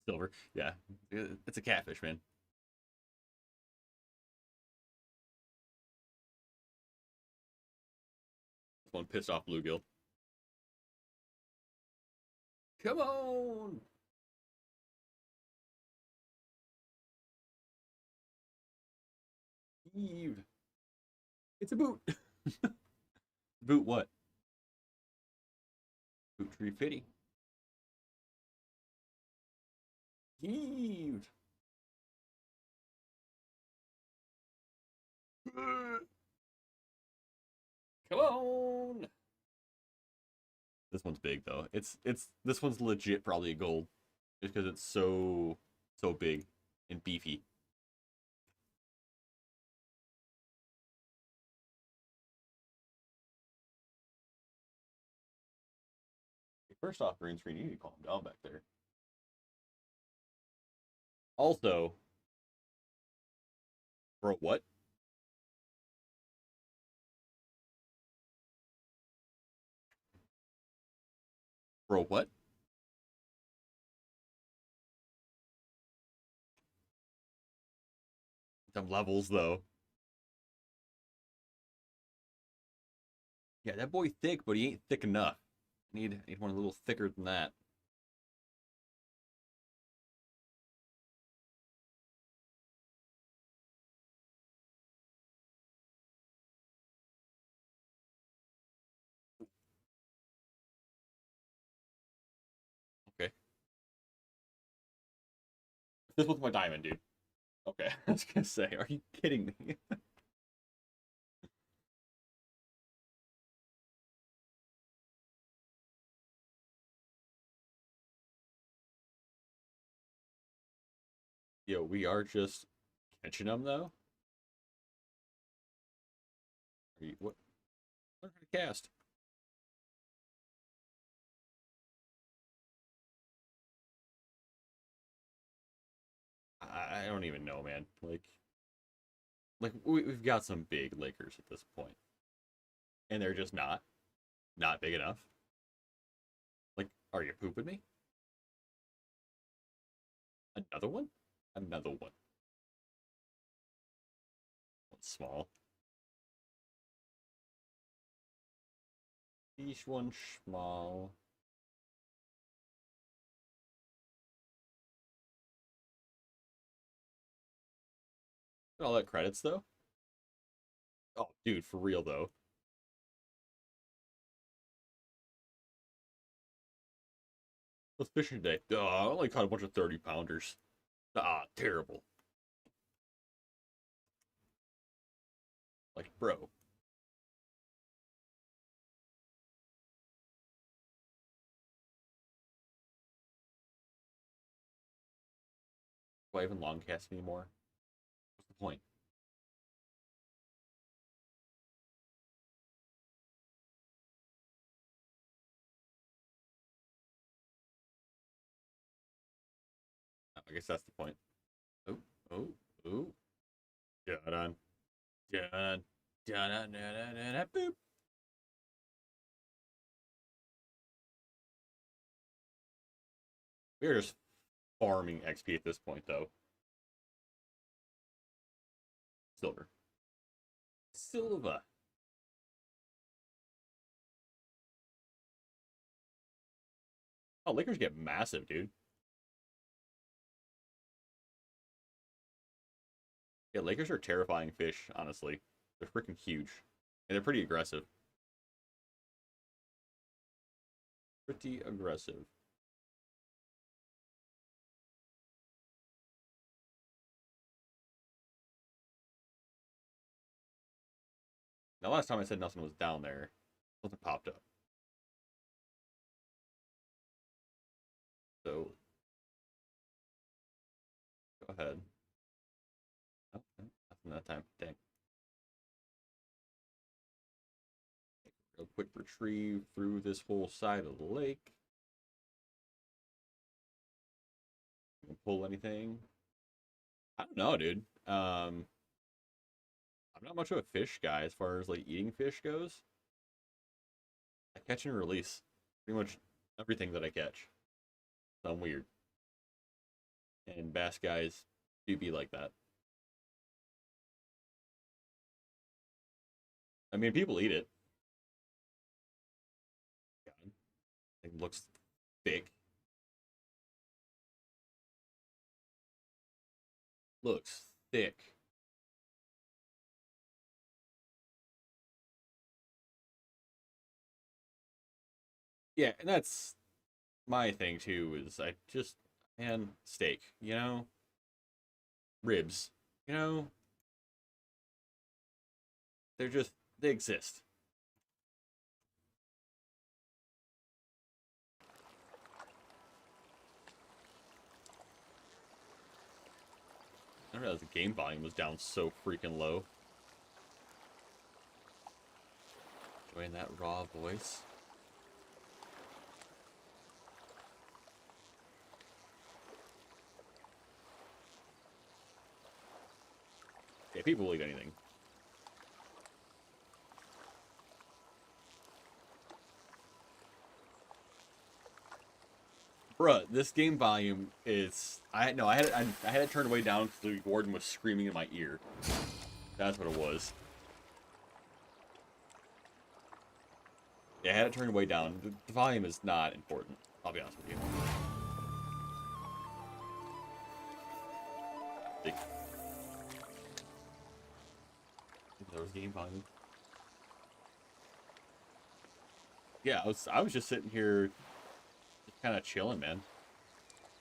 Silver. Yeah. It's a catfish, man. This one pissed off bluegill. Come on! Eve. It's a boot. Boot what? Boot tree fitty. Eve. Come on. This one's big though. It's this one's legit probably a gold. Just because it's so big and beefy. First off, green screen, you need to calm down back there. Also, bro, what? Bro, what? Them levels though. Yeah, that boy thick, but he ain't thick enough. Need one a little thicker than that. This was my diamond, dude. Okay, I was gonna say, are you kidding me? Yo, we are just catching them though. Are you, what? What kind of cast? I don't even know, man. Like we've got some big Lakers at this point, and they're just not big enough. Like, are you pooping me? Another one? Another one. One small. Each one small. All that credits though. Oh, dude, for real though. What's fishing today? I only caught a bunch of 30-pounders. Ah, terrible. Like, bro. Do I even long cast anymore? What's the point? I guess that's the point. Oh, oh, oh. Dun dun dun dun dun dun dun boop. We're just farming XP at this point, though. Silver. Silver. Oh, Lakers get massive, dude. Yeah, Lakers are terrifying fish, honestly. They're freaking huge. And they're pretty aggressive. Pretty aggressive. Now, last time I said nothing was down there, something popped up. So, go ahead. Oh, no, nothing that time. Dang. Take a real quick retrieve through this whole side of the lake. Can pull anything? I don't know, dude. I'm not much of a fish guy as far as like eating fish goes. I catch and release pretty much everything that I catch. So I'm weird. And bass guys do be like that. I mean, people eat it. God, it looks thick. Looks thick. Yeah, and that's my thing too, is I just, man, steak, you know? Ribs, you know? They're just, they exist. I didn't realize the game volume was down so freaking low. Enjoying that raw voice. Yeah, people will eat anything. Bruh, this game volume is I had it turned way down because the warden was screaming in my ear. That's what it was. Yeah, I had it turned way down. The volume is not important. I'll be honest with you. Like, there was game volume. Yeah, I was just sitting here, just kind of chilling, man,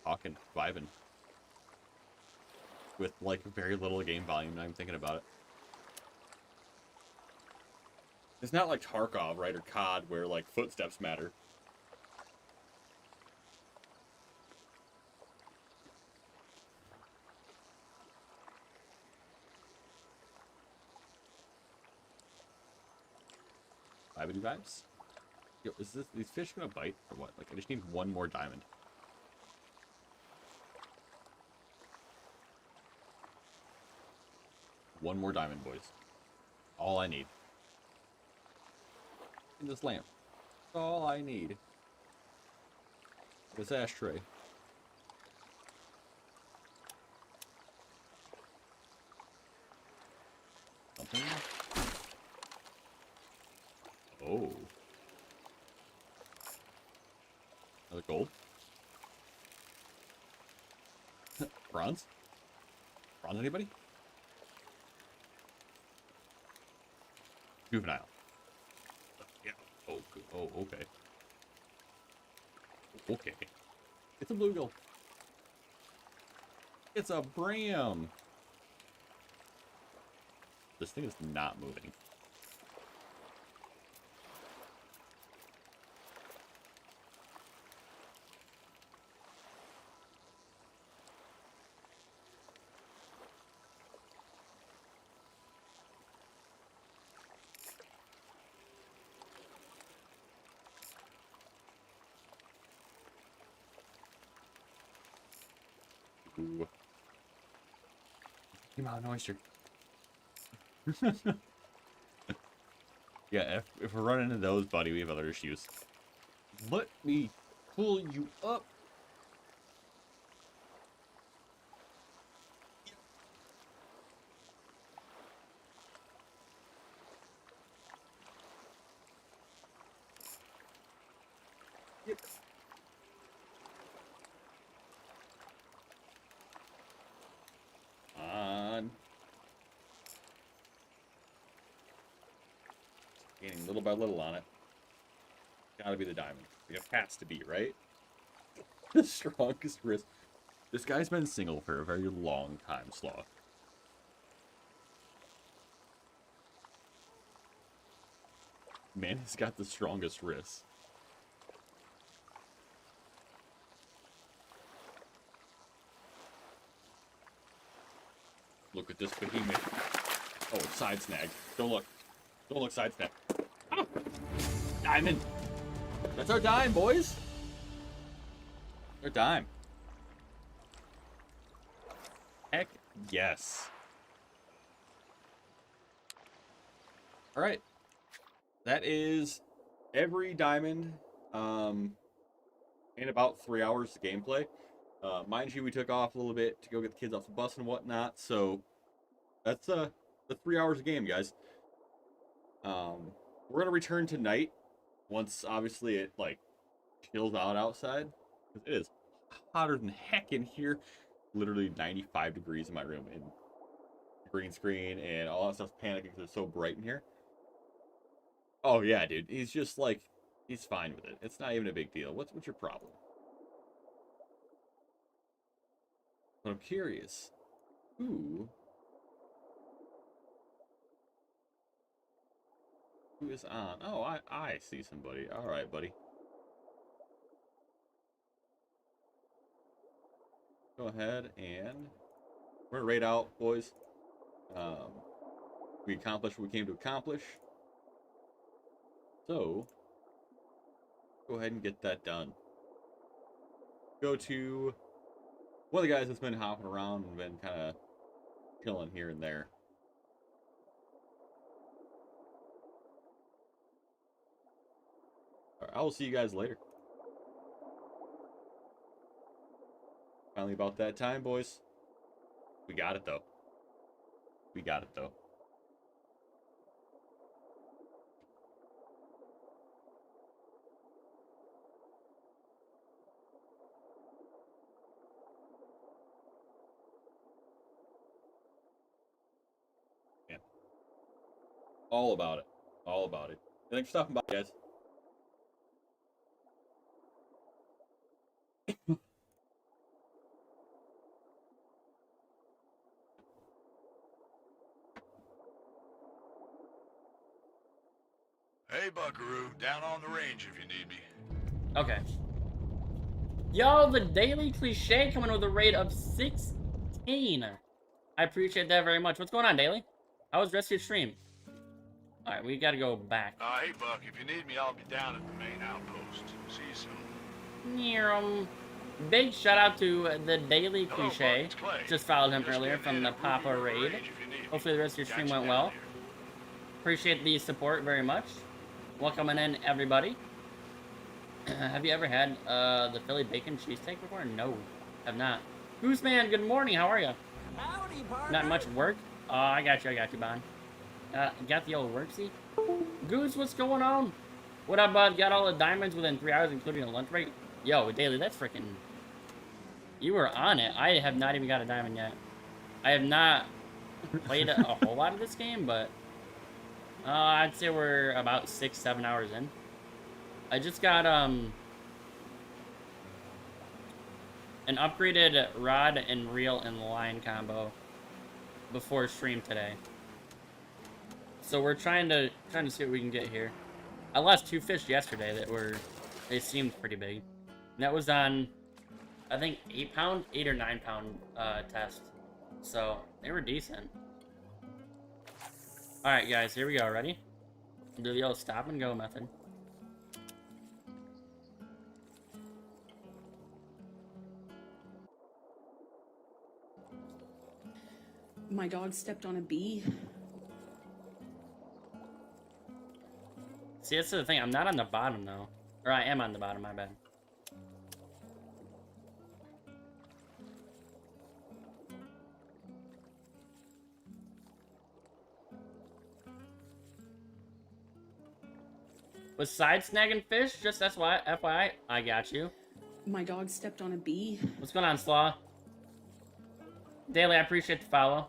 talking, vibing. with like very little game volume. Now I'm thinking about it. It's not like Tarkov, right, or COD, where like footsteps matter. Vibity vibes. Yo, is these fish gonna bite or what? Like, I just need one more diamond. One more diamond, boys. All I need. In this lamp. That's all I need. This ashtray. Something. Oh. Another gold. Bronze? Bronze, anybody? Juvenile. Yeah. Oh, good. Oh, okay. Okay. It's a bluegill. It's a bram. This thing is not moving. Ooh. Came out an oyster. Yeah, if we're running into those, buddy, we have other issues. Let me pull you up. Yep. On. Gaining little by little on it. Gotta be the diamond. It has to be, right? The strongest wrist. This guy's been single for a very long time, Sloth. Man, he's got the strongest wrists. Look at this behemoth. Oh, it's side snag. Don't look. Don't look, side snag. Ah! Diamond. That's our dime, boys. Our dime. Heck yes. All right. That is every diamond in about 3 hours of gameplay. Mind you, we took off a little bit to go get the kids off the bus and whatnot, so that's the 3 hours of game, guys. We're gonna return tonight once obviously it like chills out outside. It is hotter than heck in here. Literally 95 degrees in my room, and green screen and all that stuff's panicking because it's so bright in here. Oh yeah, dude. He's just like, he's fine with it. It's not even a big deal. What's your problem? But I'm curious. Who is on? Oh, I see somebody. All right, buddy. Go ahead and we're gonna raid out, boys. We accomplished what we came to accomplish. So go ahead and get that done. Go to one of the guys that's been hopping around and been kind of chilling here and there. All right, I will see you guys later. Finally about that time, boys. We got it, though. We got it, though. Yeah. All about it. All about it. Thanks for stopping by, guys. Hey, Buckaroo. Down on the range if you need me. Okay. Yo, the daily cliche coming with a rate of 16. I appreciate that very much. What's going on, Daily? How was the rest of your stream? Alright, we gotta go back. Hey, Buck. If you need me, I'll be down at the main outpost. See you soon. Big shout out to the Daily Hello, Cliche. Buck, it's Clay. Just followed him Just earlier getting from in the at Papa Ruby River raid. Range if you need me. Hopefully the rest of your Got stream you went down well. here. Appreciate the support very much. Welcoming in everybody. Have you ever had the Philly bacon cheesesteak before? No, have not. Gooseman, good morning. How are you? Howdy, partner. Not much work? Oh, I got you, Bon. Got the old worksy? Goose, what's going on? What up, bud? Got all the diamonds within 3 hours, including a lunch break? Yo, Daily, that's freaking... You were on it. I have not even got a diamond yet. I have not played a whole lot of this game, but... I'd say we're about 6-7 hours in. I just got, an upgraded rod and reel and line combo before stream today. So we're trying to see what we can get here. I lost 2 fish yesterday they seemed pretty big. And that was on, I think 8 or 9 pound test. So they were decent. Alright guys, here we go, ready? Do the old stop and go method. My dog stepped on a bee. See, that's the thing, I'm not on the bottom though. Or I am on the bottom, my bad. Was side snagging fish? Just that's why, FYI, I got you. My dog stepped on a bee. What's going on, Slaw? Daily, I appreciate the follow.